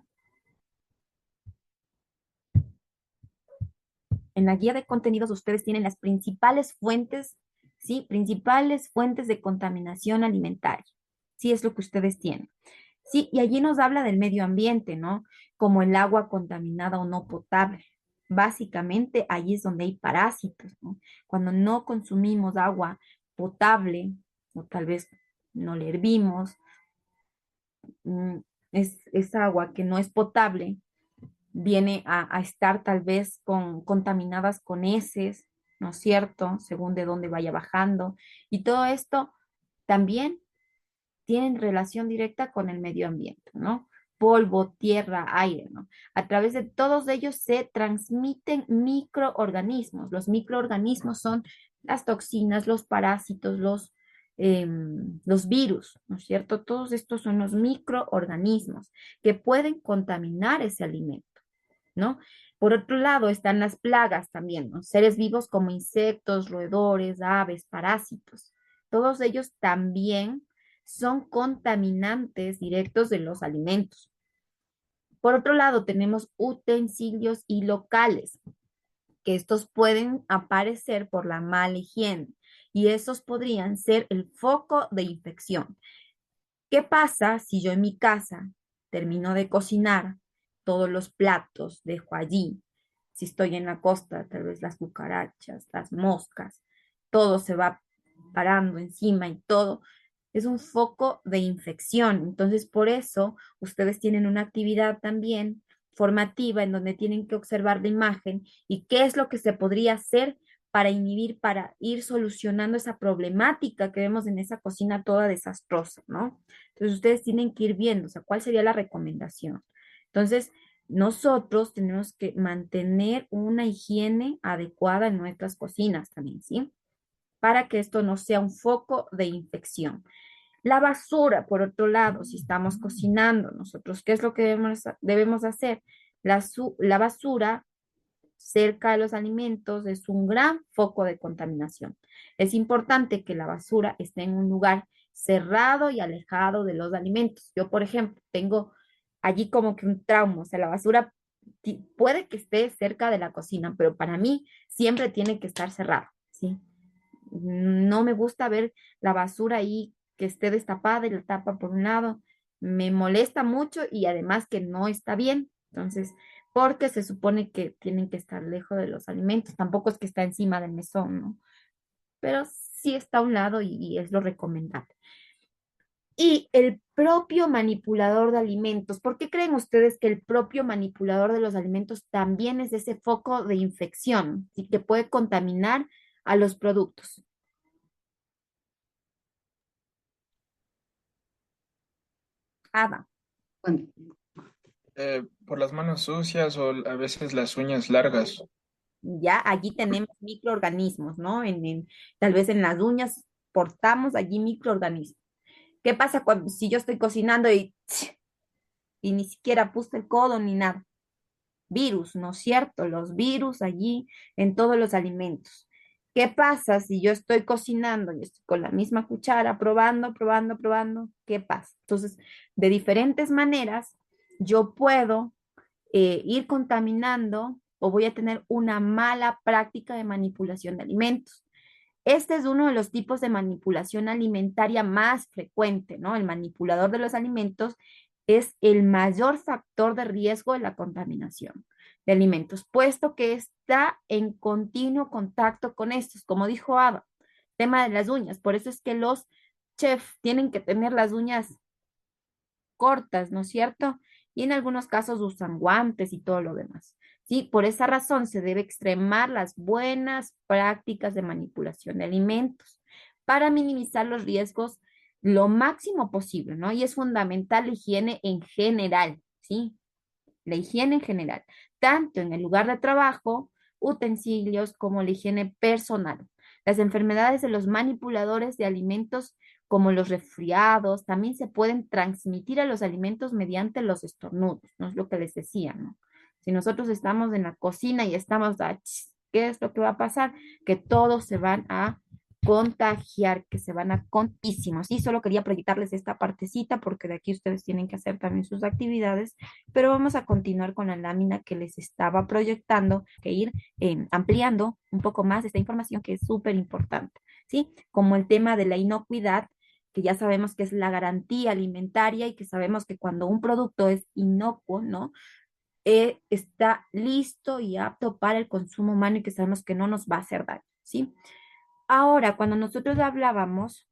En la guía de contenidos ustedes tienen las principales fuentes, ¿sí? Principales fuentes de contaminación alimentaria. Sí, es lo que ustedes tienen. Sí, y allí nos habla del medio ambiente, ¿no? Como el agua contaminada o no potable. Básicamente, ahí es donde hay parásitos, ¿no? Cuando no consumimos agua potable, o tal vez no le hervimos, mm, es agua que no es potable, viene a estar tal vez contaminadas con heces, ¿no es cierto? Según de dónde vaya bajando. Y todo esto también tienen relación directa con el medio ambiente, ¿no? polvo, tierra, aire, ¿no? A través de todos ellos se transmiten microorganismos. Los microorganismos son las toxinas, los parásitos, los virus, ¿no es cierto? Todos estos son los microorganismos que pueden contaminar ese alimento, ¿no? Por otro lado, están las plagas también, ¿no? Seres vivos como insectos, roedores, aves, parásitos. Todos ellos también son contaminantes directos de los alimentos. Por otro lado, tenemos utensilios y locales, que estos pueden aparecer por la mala higiene y esos podrían ser el foco de infección. ¿Qué pasa si yo en mi casa termino de cocinar todos los platos, dejo allí? Si estoy en la costa, tal vez las cucarachas, las moscas, todo se va parando encima y todo es un foco de infección. Entonces, por eso ustedes tienen una actividad también formativa en donde tienen que observar la imagen y qué es lo que se podría hacer para inhibir, para ir solucionando esa problemática que vemos en esa cocina toda desastrosa, ¿no? Entonces, ustedes tienen que ir viendo, o sea, cuál sería la recomendación. Entonces, nosotros tenemos que mantener una higiene adecuada en nuestras cocinas también, ¿sí? Para que esto no sea un foco de infección. La basura, por otro lado, si estamos cocinando, nosotros, ¿qué es lo que debemos hacer? La basura cerca de los alimentos es un gran foco de contaminación. Es importante que la basura esté en un lugar cerrado y alejado de los alimentos. Yo, por ejemplo, tengo allí como que un trauma, o sea, la basura puede que esté cerca de la cocina, pero para mí siempre tiene que estar cerrada, ¿sí? No me gusta ver la basura ahí que esté destapada y la tapa por un lado. Me molesta mucho y además que no está bien. Entonces, porque se supone que tienen que estar lejos de los alimentos. Tampoco es que está encima del mesón, ¿no? Pero sí está a un lado y es lo recomendable. Y el propio manipulador de alimentos, ¿por qué creen ustedes que el propio manipulador de los alimentos también es ese foco de infección y que puede contaminar a los productos? Ada. Bueno, Por las manos sucias o a veces las uñas largas. Ya allí tenemos microorganismos, ¿no? Tal vez en las uñas portamos allí microorganismos. ¿Qué pasa cuando si yo estoy cocinando y ni siquiera puse el codo ni nada? Virus, ¿no es cierto? Los virus allí en todos los alimentos. ¿Qué pasa si yo estoy cocinando y estoy con la misma cuchara, probando, probando, probando? ¿Qué pasa? Entonces, de diferentes maneras, yo puedo ir contaminando o voy a tener una mala práctica de manipulación de alimentos. Este es uno de los tipos de manipulación alimentaria más frecuente, ¿no? El manipulador de los alimentos es el mayor factor de riesgo de la contaminación de alimentos, puesto que está en continuo contacto con estos, como dijo Ava, tema de las uñas. Por eso es que los chefs tienen que tener las uñas cortas, ¿no es cierto? Y en algunos casos usan guantes y todo lo demás. ¿Sí? Por esa razón se debe extremar las buenas prácticas de manipulación de alimentos para minimizar los riesgos lo máximo posible, ¿no? Y es fundamental la higiene en general, ¿sí? La higiene en general, tanto en el lugar de trabajo, utensilios, como la higiene personal. Las enfermedades de los manipuladores de alimentos, como los resfriados, también se pueden transmitir a los alimentos mediante los estornudos, ¿no? Es lo que les decía, ¿no? Si nosotros estamos en la cocina y estamos, ¿qué es lo que va a pasar? Que todos se van a contagiar, que se van a contísimos. Y solo quería proyectarles esta partecita porque de aquí ustedes tienen que hacer también sus actividades, pero vamos a continuar con la lámina que les estaba proyectando, que ir ampliando un poco más esta información que es súper importante, ¿sí? Como el tema de la inocuidad, que ya sabemos que es la garantía alimentaria y que sabemos que cuando un producto es inocuo, ¿no? Está listo y apto para el consumo humano y que sabemos que no nos va a hacer daño, ¿sí? Ahora, cuando nosotros hablábamos,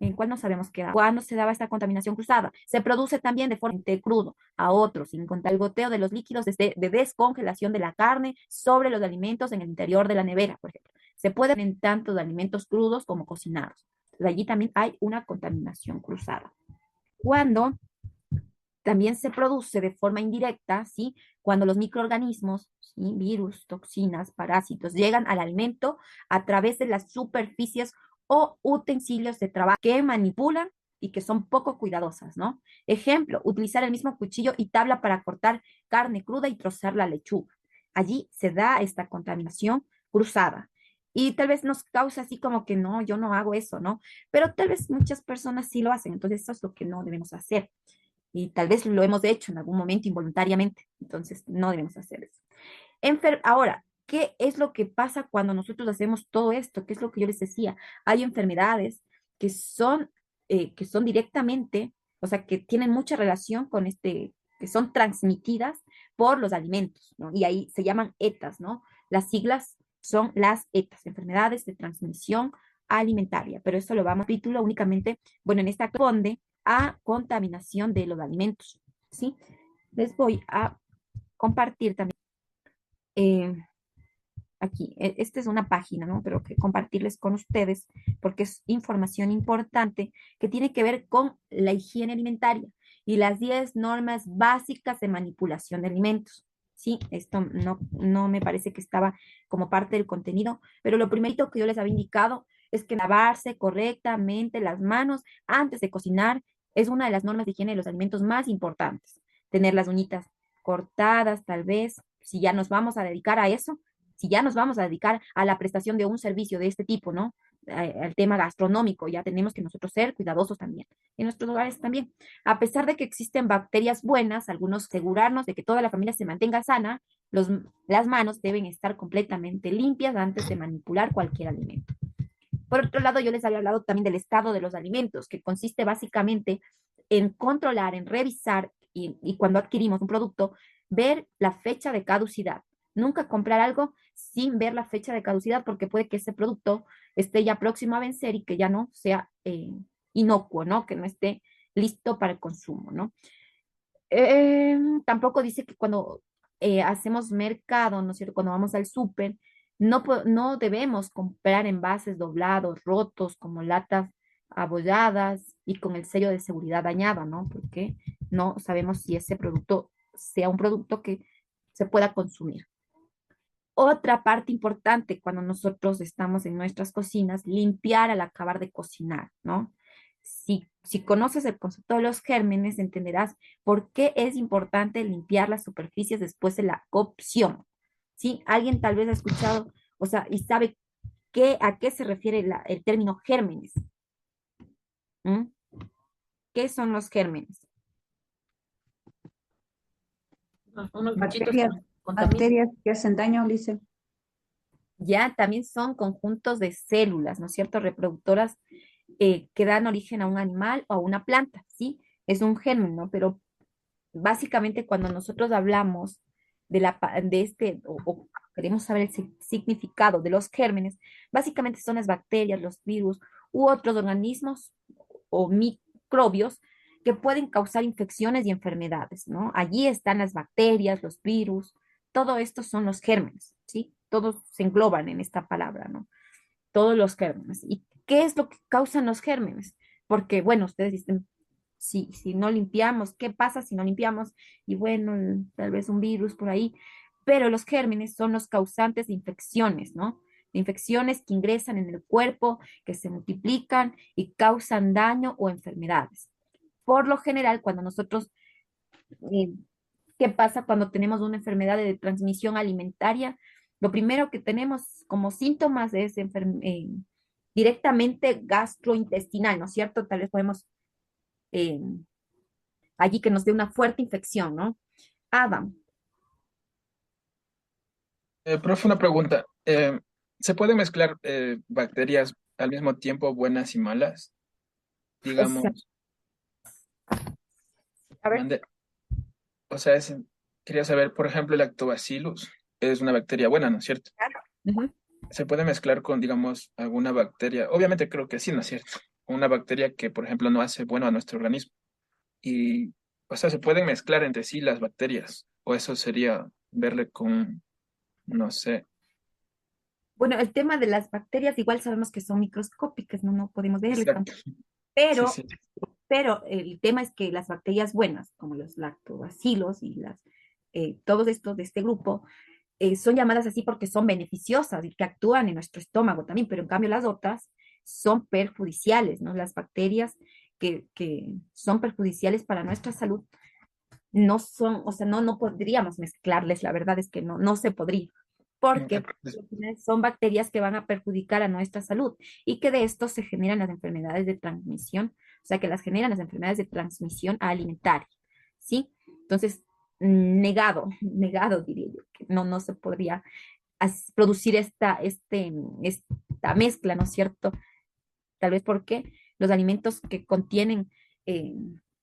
en cuál no sabemos qué era, cuando se daba esta contaminación cruzada, se produce también de forma de crudo a otros, sin contar el goteo de los líquidos de descongelación de la carne sobre los alimentos en el interior de la nevera, por ejemplo. Se pueden en tanto de alimentos crudos como cocinados. Entonces, allí también hay una contaminación cruzada. Cuando también se produce de forma indirecta, ¿sí? Cuando los microorganismos, ¿sí? Virus, toxinas, parásitos, llegan al alimento a través de las superficies o utensilios de trabajo que manipulan y que son poco cuidadosas, ¿no? Ejemplo, utilizar el mismo cuchillo y tabla para cortar carne cruda y trozar la lechuga. Allí se da esta contaminación cruzada. Y tal vez nos causa así como que no, yo no hago eso, ¿no? Pero tal vez muchas personas sí lo hacen, entonces eso es lo que no debemos hacer. Y tal vez lo hemos hecho en algún momento involuntariamente, entonces no debemos hacer eso. Ahora, ¿qué es lo que pasa cuando nosotros hacemos todo esto? ¿Qué es lo que yo les decía? Hay enfermedades que son directamente, o sea, que tienen mucha relación con que son transmitidas por los alimentos, ¿no? Y ahí se llaman ETAs, ¿no? Las siglas son las ETAs, enfermedades de transmisión alimentaria, pero eso lo vamos a título únicamente, bueno, en esta responde a contaminación de los alimentos, ¿sí? Les voy a compartir también eh, aquí, esta es una página, ¿no? Pero que compartirles con ustedes porque es información importante que tiene que ver con la higiene alimentaria y las 10 normas básicas de manipulación de alimentos. Sí, esto no me parece que estaba como parte del contenido, pero lo primerito que yo les había indicado es que lavarse correctamente las manos antes de cocinar es una de las normas de higiene de los alimentos más importantes. Tener las uñitas cortadas, tal vez, si ya nos vamos a dedicar a eso, si ya nos vamos a dedicar a la prestación de un servicio de este tipo, ¿no? Al tema gastronómico, ya tenemos que nosotros ser cuidadosos también, en nuestros hogares también. A pesar de que existen bacterias buenas, algunos asegurarnos de que toda la familia se mantenga sana, las manos deben estar completamente limpias antes de manipular cualquier alimento. Por otro lado, yo les había hablado también del estado de los alimentos, que consiste básicamente en controlar, en revisar y cuando adquirimos un producto, ver la fecha de caducidad. Nunca comprar algo sin ver la fecha de caducidad porque puede que ese producto esté ya próximo a vencer y que ya no sea inocuo, ¿no? Que no esté listo para el consumo, ¿no? Tampoco dice que cuando hacemos mercado, ¿no es cierto? Cuando vamos al súper, no debemos comprar envases doblados, rotos, como latas abolladas y con el sello de seguridad dañado, ¿no? Porque no sabemos si ese producto sea un producto que se pueda consumir. Otra parte importante cuando nosotros estamos en nuestras cocinas, limpiar al acabar de cocinar, ¿no? Si conoces el concepto de los gérmenes, entenderás por qué es importante limpiar las superficies después de la cocción. ¿Sí? Alguien tal vez ha escuchado, o sea, y sabe a qué se refiere el término gérmenes. ¿Mm? ¿Qué son los gérmenes? Unos bichitos Bacterias, que contaminan. bacterias que hacen daño, Lice. Ya también son conjuntos de células, ¿no es cierto? Reproductoras que dan origen a un animal o a una planta, ¿sí? Es un germen, ¿no? Pero básicamente cuando nosotros hablamos o queremos saber el significado de los gérmenes, básicamente son las bacterias, los virus u otros organismos o microbios que pueden causar infecciones y enfermedades, ¿no? Allí están las bacterias, los virus, todo esto son los gérmenes, ¿sí? Todos se engloban en esta palabra, ¿no? Todos los gérmenes. ¿Y qué es lo que causan los gérmenes? Porque, bueno, ustedes dicen, si no limpiamos, ¿qué pasa si no limpiamos? Y bueno, tal vez un virus por ahí, pero los gérmenes son los causantes de infecciones, ¿no? De infecciones que ingresan en el cuerpo, que se multiplican y causan daño o enfermedades. Por lo general, cuando nosotros, eh, ¿qué pasa cuando tenemos una enfermedad de transmisión alimentaria? Lo primero que tenemos como síntomas es directamente gastrointestinal, ¿no es cierto? Tal vez podemos eh, allí que nos dé una fuerte infección, ¿no? Adam, Profe, una pregunta. ¿Se pueden mezclar bacterias al mismo tiempo buenas y malas? o sea, Digamos, a ver, mande- o sea, quería saber, por ejemplo, el lactobacillus es una bacteria buena, ¿no es cierto? ujú. ¿Se puede mezclar con, digamos, alguna bacteria? Obviamente creo que sí, ¿no es cierto? Una bacteria que, por ejemplo, no hace bueno a nuestro organismo. Y, o sea, se pueden mezclar entre sí las bacterias. O eso sería verle con, no sé. Bueno, el tema de las bacterias igual sabemos que son microscópicas, no podemos verlas Exacto. tampoco, Sí, pero sí. pero el tema es que las bacterias buenas, como los lactobacilos y todos estos de este grupo, son llamadas así porque son beneficiosas y que actúan en nuestro estómago también, pero en cambio las otras son perjudiciales, ¿no? Las bacterias que son perjudiciales para nuestra salud no son, o sea, no podríamos mezclarles, la verdad es que no se podría, porque al final son bacterias que van a perjudicar a nuestra salud y que de esto se generan las enfermedades de transmisión, o sea, que las generan las enfermedades de transmisión alimentaria, ¿sí? Entonces, negado diría yo, que no se podría producir esta mezcla, ¿no es cierto? Tal vez porque los alimentos que contienen eh,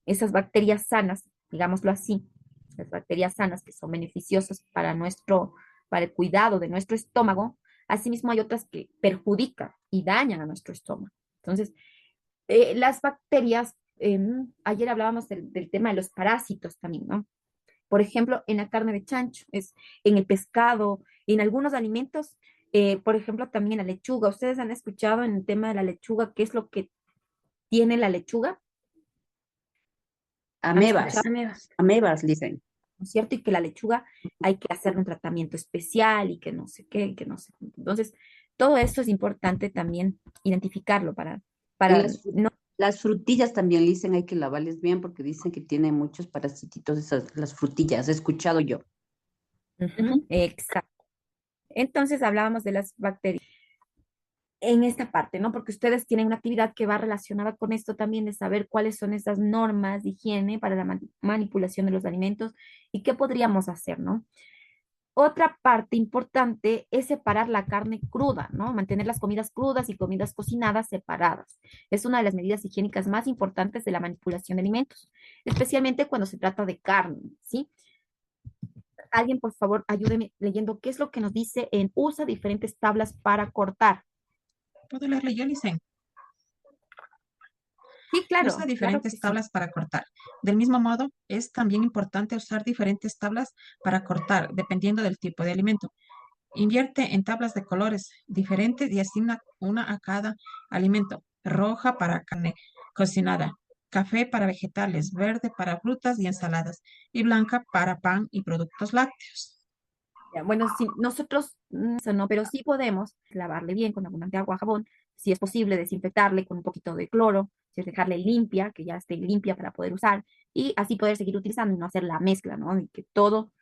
esas bacterias sanas, digámoslo así, las bacterias sanas que son beneficiosas para el cuidado de nuestro estómago, asimismo hay otras que perjudican y dañan a nuestro estómago. Entonces, las bacterias, ayer hablábamos del tema de los parásitos también, ¿no? Por ejemplo, en la carne de chancho, en el pescado, en algunos alimentos, por ejemplo, también en la lechuga. ¿Ustedes han escuchado en el tema de la lechuga qué es lo que tiene la lechuga? ¿Han Amebas, escuchado? amebas, dicen. ¿No es cierto? Y que la lechuga hay que hacerle un tratamiento especial y que no sé qué, y que no sé qué. Entonces, todo esto es importante también identificarlo para Las, no. las frutillas también dicen hay que lavarles bien porque dicen que tienen muchos parasititos las frutillas, he escuchado yo. Ujú, exacto. Entonces hablábamos de las bacterias en esta parte, ¿no? Porque ustedes tienen una actividad que va relacionada con esto también de saber cuáles son esas normas de higiene para la manipulación de los alimentos y qué podríamos hacer, ¿no? Otra parte importante es separar la carne cruda, ¿no? Mantener las comidas crudas y comidas cocinadas separadas. Es una de las medidas higiénicas más importantes de la manipulación de alimentos, especialmente cuando se trata de carne, ¿sí? Alguien, por favor, ayúdeme leyendo qué es lo que nos dice en usa diferentes tablas para cortar. ¿Puedo leerle yo, Licen? Sí, Usa claro, claro que diferentes sí. tablas para cortar. Del mismo modo, es también importante usar diferentes tablas para cortar, dependiendo del tipo de alimento. Invierte en tablas de colores diferentes y asigna una a cada alimento. Roja para carne cocinada, café para vegetales, verde para frutas y ensaladas y blanca para pan y productos lácteos. Ya, bueno, si nosotros, eso no, pero sí podemos lavarle bien con abundante agua, jabón, si es posible desinfectarle con un poquito de cloro, si es dejarle limpia, que ya esté limpia para poder usar, y así poder seguir utilizando y no hacer la mezcla, ¿no? Y que todo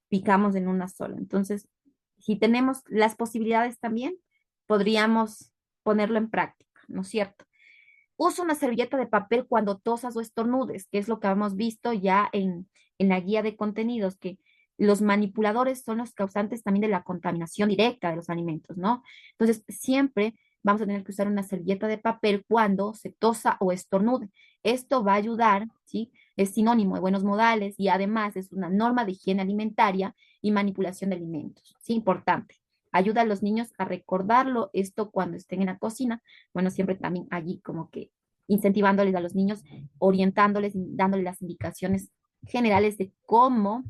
picamos en una sola. Entonces, si tenemos las posibilidades también, podríamos ponerlo en práctica, ¿no es cierto? Usa una servilleta de papel cuando tosas o estornudes, que es lo que hemos visto ya en la guía de contenidos, que los manipuladores son los causantes también de la contaminación directa de los alimentos, ¿no? Entonces, siempre vamos a tener que usar una servilleta de papel cuando se tosa o estornude. Esto va a ayudar, ¿sí? Es sinónimo de buenos modales y además es una norma de higiene alimentaria y manipulación de alimentos, ¿sí? Importante. Ayuda a los niños a recordarlo esto cuando estén en la cocina, bueno, siempre también allí como que incentivándoles a los niños, orientándoles, dándoles las indicaciones generales de cómo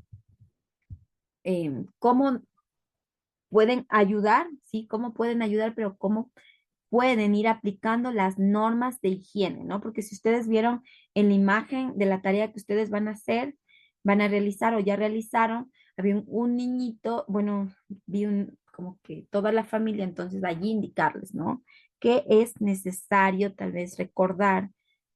pueden ayudar, ¿sí? Cómo pueden ayudar, pero cómo pueden ir aplicando las normas de higiene, ¿no? Porque si ustedes vieron en la imagen de la tarea que ustedes van a hacer, van a realizar o ya realizaron, había un niñito, bueno, como que toda la familia, entonces allí indicarles, ¿no? Que es necesario tal vez recordar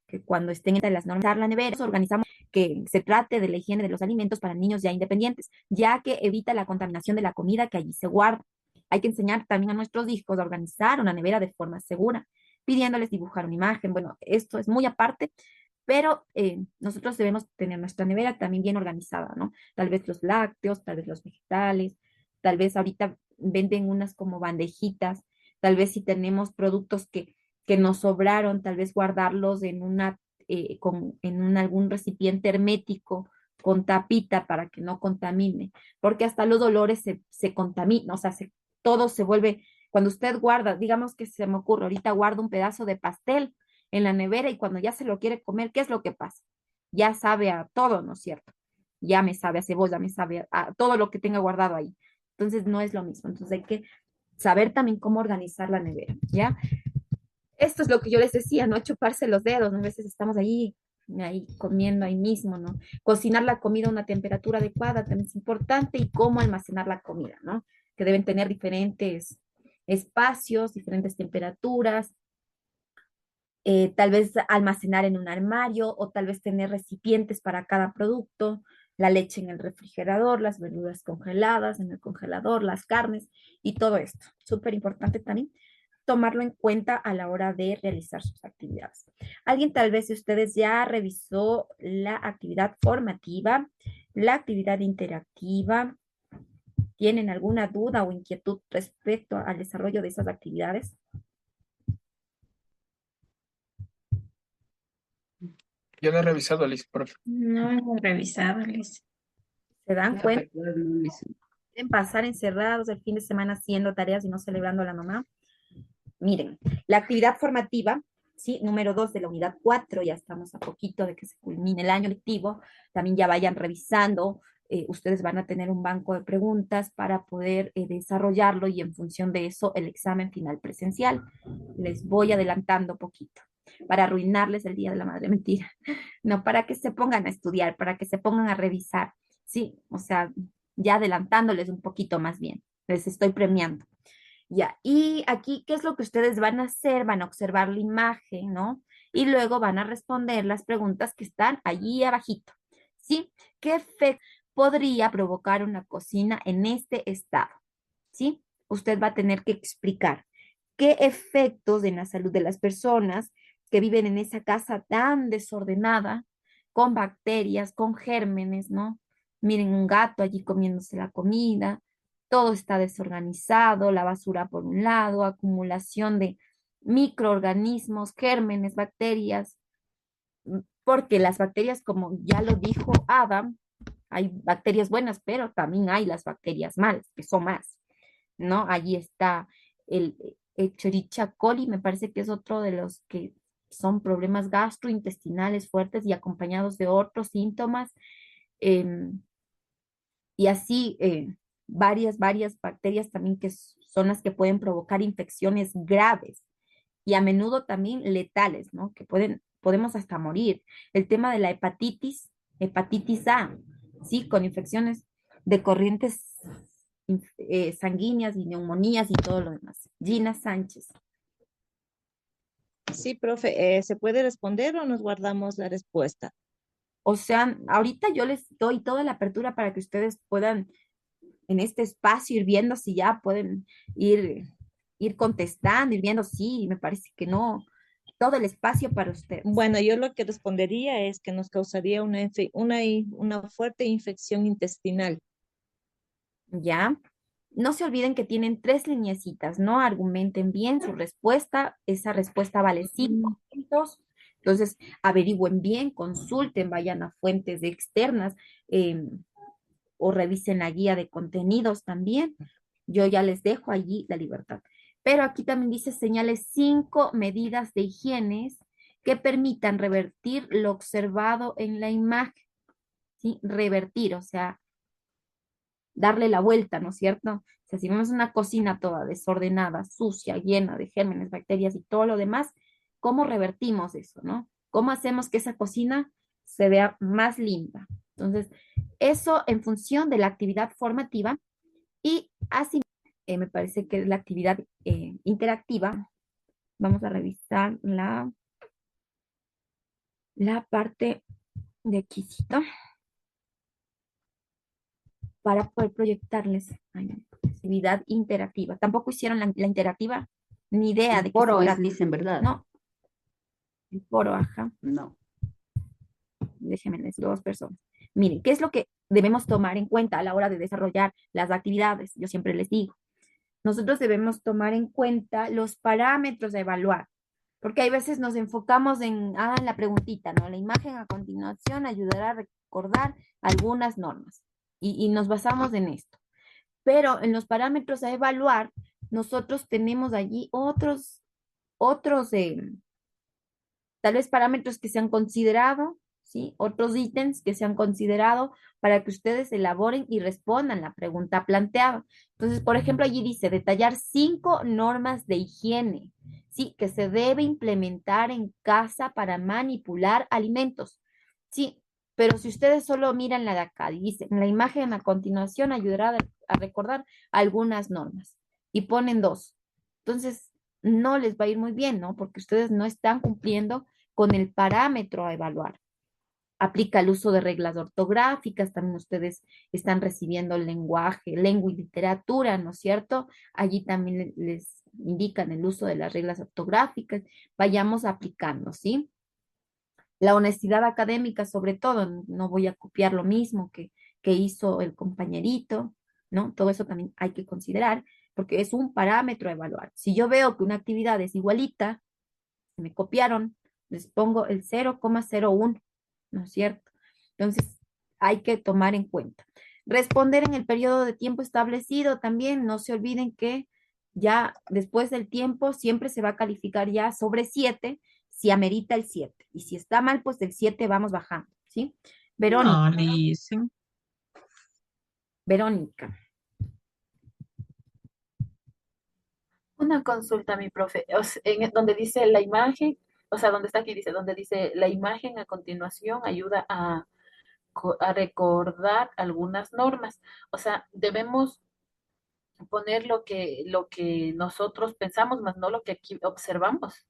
que cuando estén entre las normas de la nevera, organizamos que se trate de la higiene de los alimentos para niños ya independientes, ya que evita la contaminación de la comida que allí se guarda. Hay que enseñar también a nuestros hijos a organizar una nevera de forma segura, pidiéndoles dibujar una imagen. Bueno, esto es muy aparte, pero nosotros debemos tener nuestra nevera también bien organizada, ¿no? Tal vez los lácteos, tal vez los vegetales, tal vez ahorita venden unas como bandejitas, tal vez si tenemos productos que nos sobraron, tal vez guardarlos en algún recipiente hermético con tapita para que no contamine, porque hasta los dolores se contaminan, o sea, todo se vuelve, cuando usted guarda, digamos que se me ocurre, ahorita guardo un pedazo de pastel en la nevera y cuando ya se lo quiere comer, ¿qué es lo que pasa? Ya sabe a todo, ¿no es cierto? Ya me sabe a cebolla, me sabe a todo lo que tenga guardado ahí. Entonces no es lo mismo. Entonces hay que saber también cómo organizar la nevera, ¿ya? Esto es lo que yo les decía, no chuparse los dedos, ¿no? A veces estamos ahí ahí comiendo ahí mismo, ¿no? Cocinar la comida a una temperatura adecuada también es importante y cómo almacenar la comida, ¿no? Que deben tener diferentes espacios, diferentes temperaturas, tal vez almacenar en un armario o tal vez tener recipientes para cada producto, la leche en el refrigerador, las verduras congeladas en el congelador, las carnes y todo esto. Súper importante también tomarlo en cuenta a la hora de realizar sus actividades. Alguien tal vez si ustedes ya revisó la actividad formativa, la actividad interactiva, ¿tienen alguna duda o inquietud respecto al desarrollo de esas actividades? Yo no he revisado, Liz, profe. No hemos revisado, Liz. ¿Se dan La cuenta? verdad, no, Lisa. Pueden pasar encerrados el fin de semana haciendo tareas y no celebrando a la mamá. Miren, la actividad formativa, ¿sí? Número 2 de la unidad 4, ya estamos a poquito de que se culmine el año lectivo, también ya vayan revisando, ustedes van a tener un banco de preguntas para poder desarrollarlo y en función de eso el examen final presencial. Les voy adelantando poquito para arruinarles el Día de la Madre, mentira, no para que se pongan a estudiar, para que se pongan a revisar, ¿sí? O sea, ya adelantándoles un poquito más bien, les estoy premiando. Ya, y aquí, ¿qué es lo que ustedes van a hacer? Van a observar la imagen, ¿no? Y luego van a responder las preguntas que están allí abajito, ¿sí? ¿Qué efecto podría provocar una cocina en este estado? ¿Sí? Usted va a tener que explicar qué efectos en la salud de las personas que viven en esa casa tan desordenada, con bacterias, con gérmenes, ¿no? Miren un gato allí comiéndose la comida, todo está desorganizado, la basura por un lado, acumulación de microorganismos, gérmenes, bacterias, porque las bacterias, como ya lo dijo Adam, hay bacterias buenas, pero también hay las bacterias malas, que son más, ¿no? Allí está el Escherichia coli, me parece que es otro de los que son problemas gastrointestinales fuertes y acompañados de otros síntomas. em, y así varias bacterias también que son las que pueden provocar infecciones graves y a menudo también letales, ¿no? Que podemos hasta morir. El tema de la hepatitis A, ¿sí? Con infecciones de corrientes sanguíneas y neumonías y todo lo demás. Gina Sánchez. Sí, profe, ¿se puede responder o nos guardamos la respuesta? O sea, ahorita yo les doy toda la apertura para que ustedes puedan en este espacio ir viendo si ya pueden ir contestando, ir viendo sí, me parece que no, todo el espacio para ustedes. Bueno, yo lo que respondería es que nos causaría una fuerte infección intestinal. ¿Ya? No se olviden que tienen 3 lineecitas, no argumenten bien su respuesta, esa respuesta vale 5 puntos, entonces averigüen bien, consulten, vayan a fuentes externas o revisen la guía de contenidos también. Yo ya les dejo allí la libertad. Pero aquí también dice señales 5 medidas de higiene que permitan revertir lo observado en la imagen. ¿Sí? Revertir, o sea, darle la vuelta, ¿no es cierto? O sea, si vemos una cocina toda desordenada, sucia, llena de gérmenes, bacterias y todo lo demás, ¿cómo revertimos eso, no? ¿Cómo hacemos que esa cocina se vea más linda? Entonces, eso en función de la actividad formativa y así me parece que es la actividad interactiva. Vamos a revisar la parte de aquícito para poder proyectarles actividad interactiva. Tampoco hicieron la interactiva, ni idea El de qué foro se es trata. Lisa, en verdad. No, el foro, ajá. No. Déjenme les digo 2 personas. Miren, ¿qué es lo que debemos tomar en cuenta a la hora de desarrollar las actividades? Yo siempre les digo, nosotros debemos tomar en cuenta los parámetros a evaluar, porque hay veces nos enfocamos en la preguntita, ¿no? La imagen a continuación ayudará a recordar algunas normas y nos basamos en esto. Pero en los parámetros a evaluar, nosotros tenemos allí otros tal vez parámetros que se han considerado, ¿sí? Otros ítems que se han considerado para que ustedes elaboren y respondan la pregunta planteada. Entonces, por ejemplo, allí dice detallar 5 normas de higiene, ¿sí? Que se debe implementar en casa para manipular alimentos. Sí, pero si ustedes solo miran la de acá y dicen, la imagen a continuación ayudará a recordar algunas normas y ponen dos. Entonces, no les va a ir muy bien, ¿no? Porque ustedes no están cumpliendo con el parámetro a evaluar. Aplica el uso de reglas ortográficas, también ustedes están recibiendo lenguaje, lengua y literatura, ¿no es cierto? Allí también les indican el uso de las reglas ortográficas. Vayamos aplicando, ¿sí? La honestidad académica, sobre todo, no voy a copiar lo mismo que hizo el compañerito, ¿no? Todo eso también hay que considerar, porque es un parámetro a evaluar. Si yo veo que una actividad es igualita, me copiaron, les pongo el 0,01, ¿no es cierto? Entonces, hay que tomar en cuenta. Responder en el periodo de tiempo establecido también, no se olviden que ya después del tiempo siempre se va a calificar ya sobre 7 si amerita el 7. Y si está mal, pues del 7 vamos bajando, ¿sí? No, Verónica, listen. Verónica. Una consulta, mi profe, donde dice la imagen, o sea, donde está aquí, dice, donde dice la imagen a continuación ayuda a recordar algunas normas. O sea, debemos poner lo que nosotros pensamos, más no lo que aquí observamos.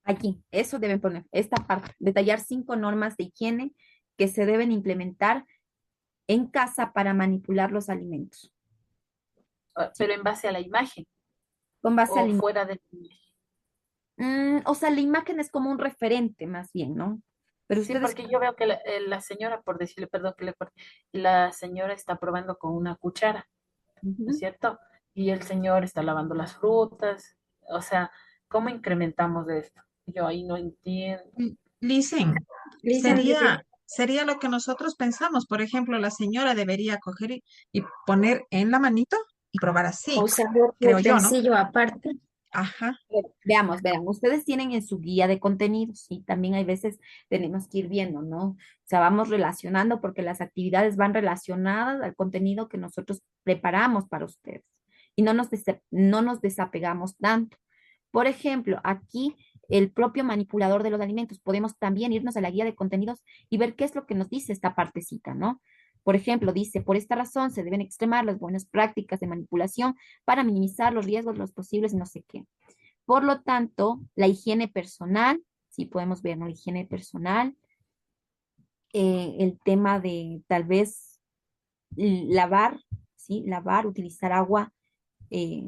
Aquí, eso deben poner, esta parte, detallar 5 normas de higiene que se deben implementar en casa para manipular los alimentos, ¿sí? Pero en base a la imagen Con base a o la fuera de la imagen. O sea, la imagen es como un referente más bien, ¿no? Pero Sí, ustedes, porque yo veo que la señora, por decirle, perdón que le corte, la señora está probando con una cuchara, ¿no es ujú, cierto? Y el señor está lavando las frutas. O sea, ¿cómo incrementamos esto? Yo ahí no entiendo. Listen, Lisa, sería lo que nosotros pensamos. Por ejemplo, la señora debería coger y poner en la manito y probar o así, usar otro creo yo, ¿no? utensilio aparte. Ajá. veamos, ustedes tienen en su guía de contenidos y también hay veces tenemos que ir viendo, ¿no? O sea, vamos relacionando porque las actividades van relacionadas al contenido que nosotros preparamos para ustedes y no nos desapegamos tanto. Por ejemplo, aquí el propio manipulador de los alimentos, podemos también irnos a la guía de contenidos y ver qué es lo que nos dice esta partecita, ¿no? Por ejemplo, dice, por esta razón se deben extremar las buenas prácticas de manipulación para minimizar los riesgos, los posibles y no sé qué. Por lo tanto, la higiene personal, sí podemos ver, ¿no? La higiene personal, el tema de tal vez lavar, ¿sí? Lavar, utilizar agua, eh,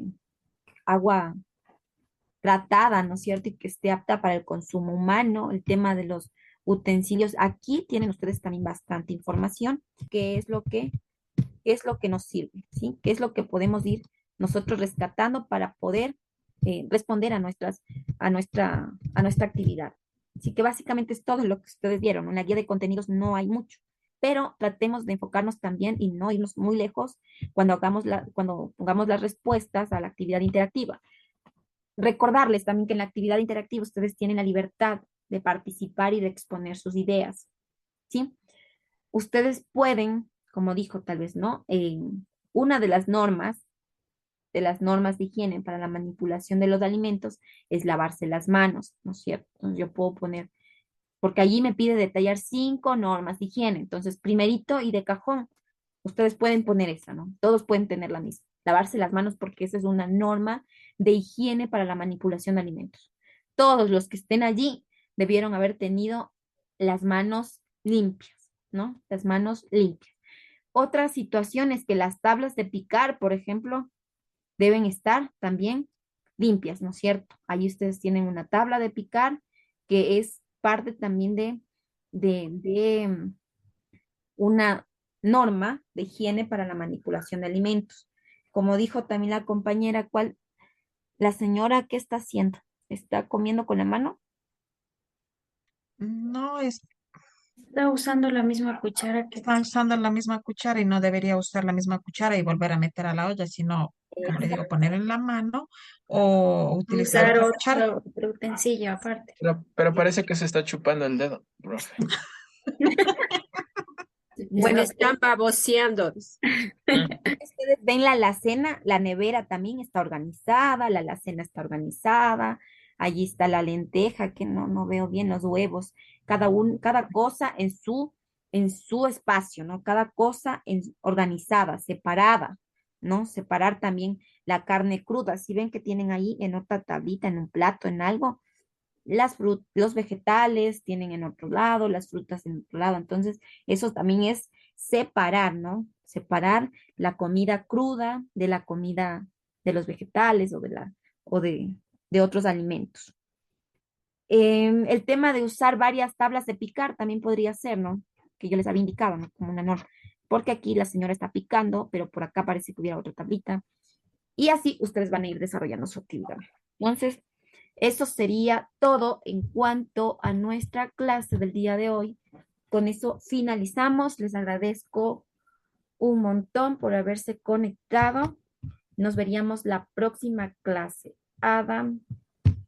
agua tratada, ¿no es cierto? Y que esté apta para el consumo humano, el tema de los utensilios. Aquí tienen ustedes también bastante información, qué es lo que nos sirve, ¿sí? ¿Qué es lo que podemos ir nosotros rescatando para poder responder a nuestra actividad? Así que básicamente es todo lo que ustedes vieron. En la guía de contenidos no hay mucho, pero tratemos de enfocarnos también y no irnos muy lejos cuando pongamos las respuestas a la actividad interactiva. Recordarles también que en la actividad interactiva ustedes tienen la libertad de participar y de exponer sus ideas, ¿sí? Ustedes pueden, como dijo tal vez, ¿no? Una de las normas de higiene para la manipulación de los alimentos es lavarse las manos, ¿no es cierto? Entonces yo puedo poner, porque allí me pide detallar 5 normas de higiene, entonces primerito y de cajón, ustedes pueden poner esa, ¿no? Todos pueden tener la misma, lavarse las manos porque esa es una norma de higiene para la manipulación de alimentos. Todos los que estén allí debieron haber tenido las manos limpias, ¿no? Las manos limpias. Otra situación es que las tablas de picar, por ejemplo, deben estar también limpias, ¿no es cierto? Ahí ustedes tienen una tabla de picar que es parte también de una norma de higiene para la manipulación de alimentos. Como dijo también la compañera, la señora, ¿qué está haciendo? ¿Está comiendo con la mano? No Está usando la misma cuchara que está usando la misma cuchara y no debería usar la misma cuchara y volver a meter a la olla, sino, como le digo, poner en la mano o utilizar usar otra cuchara. otro utensilio aparte. Pero parece que se está chupando el dedo, profe. Bueno, Están baboseando. Mm. ustedes ven la alacena, la nevera también está organizada, la alacena está organizada, allí está la lenteja, que no veo bien los huevos, cada cosa en su en su espacio, ¿no? Cada cosa organizada, separada, ¿no? Separar también la carne cruda. Si ven que tienen ahí en otra tablita, en un plato, en algo, los vegetales tienen en otro lado, las frutas en otro lado. Entonces, eso también es separar, ¿no? Separar la comida cruda de la comida de los vegetales o de otros alimentos. El tema de usar varias tablas de picar también podría ser, ¿no? Que yo les había indicado, ¿no? Como una norma. Porque aquí la señora está picando, pero por acá parece que hubiera otra tablita. Y así ustedes van a ir desarrollando su actividad. Entonces, eso sería todo en cuanto a nuestra clase del día de hoy. Con eso finalizamos. Les agradezco un montón por haberse conectado. Nos veríamos la próxima clase. Adam.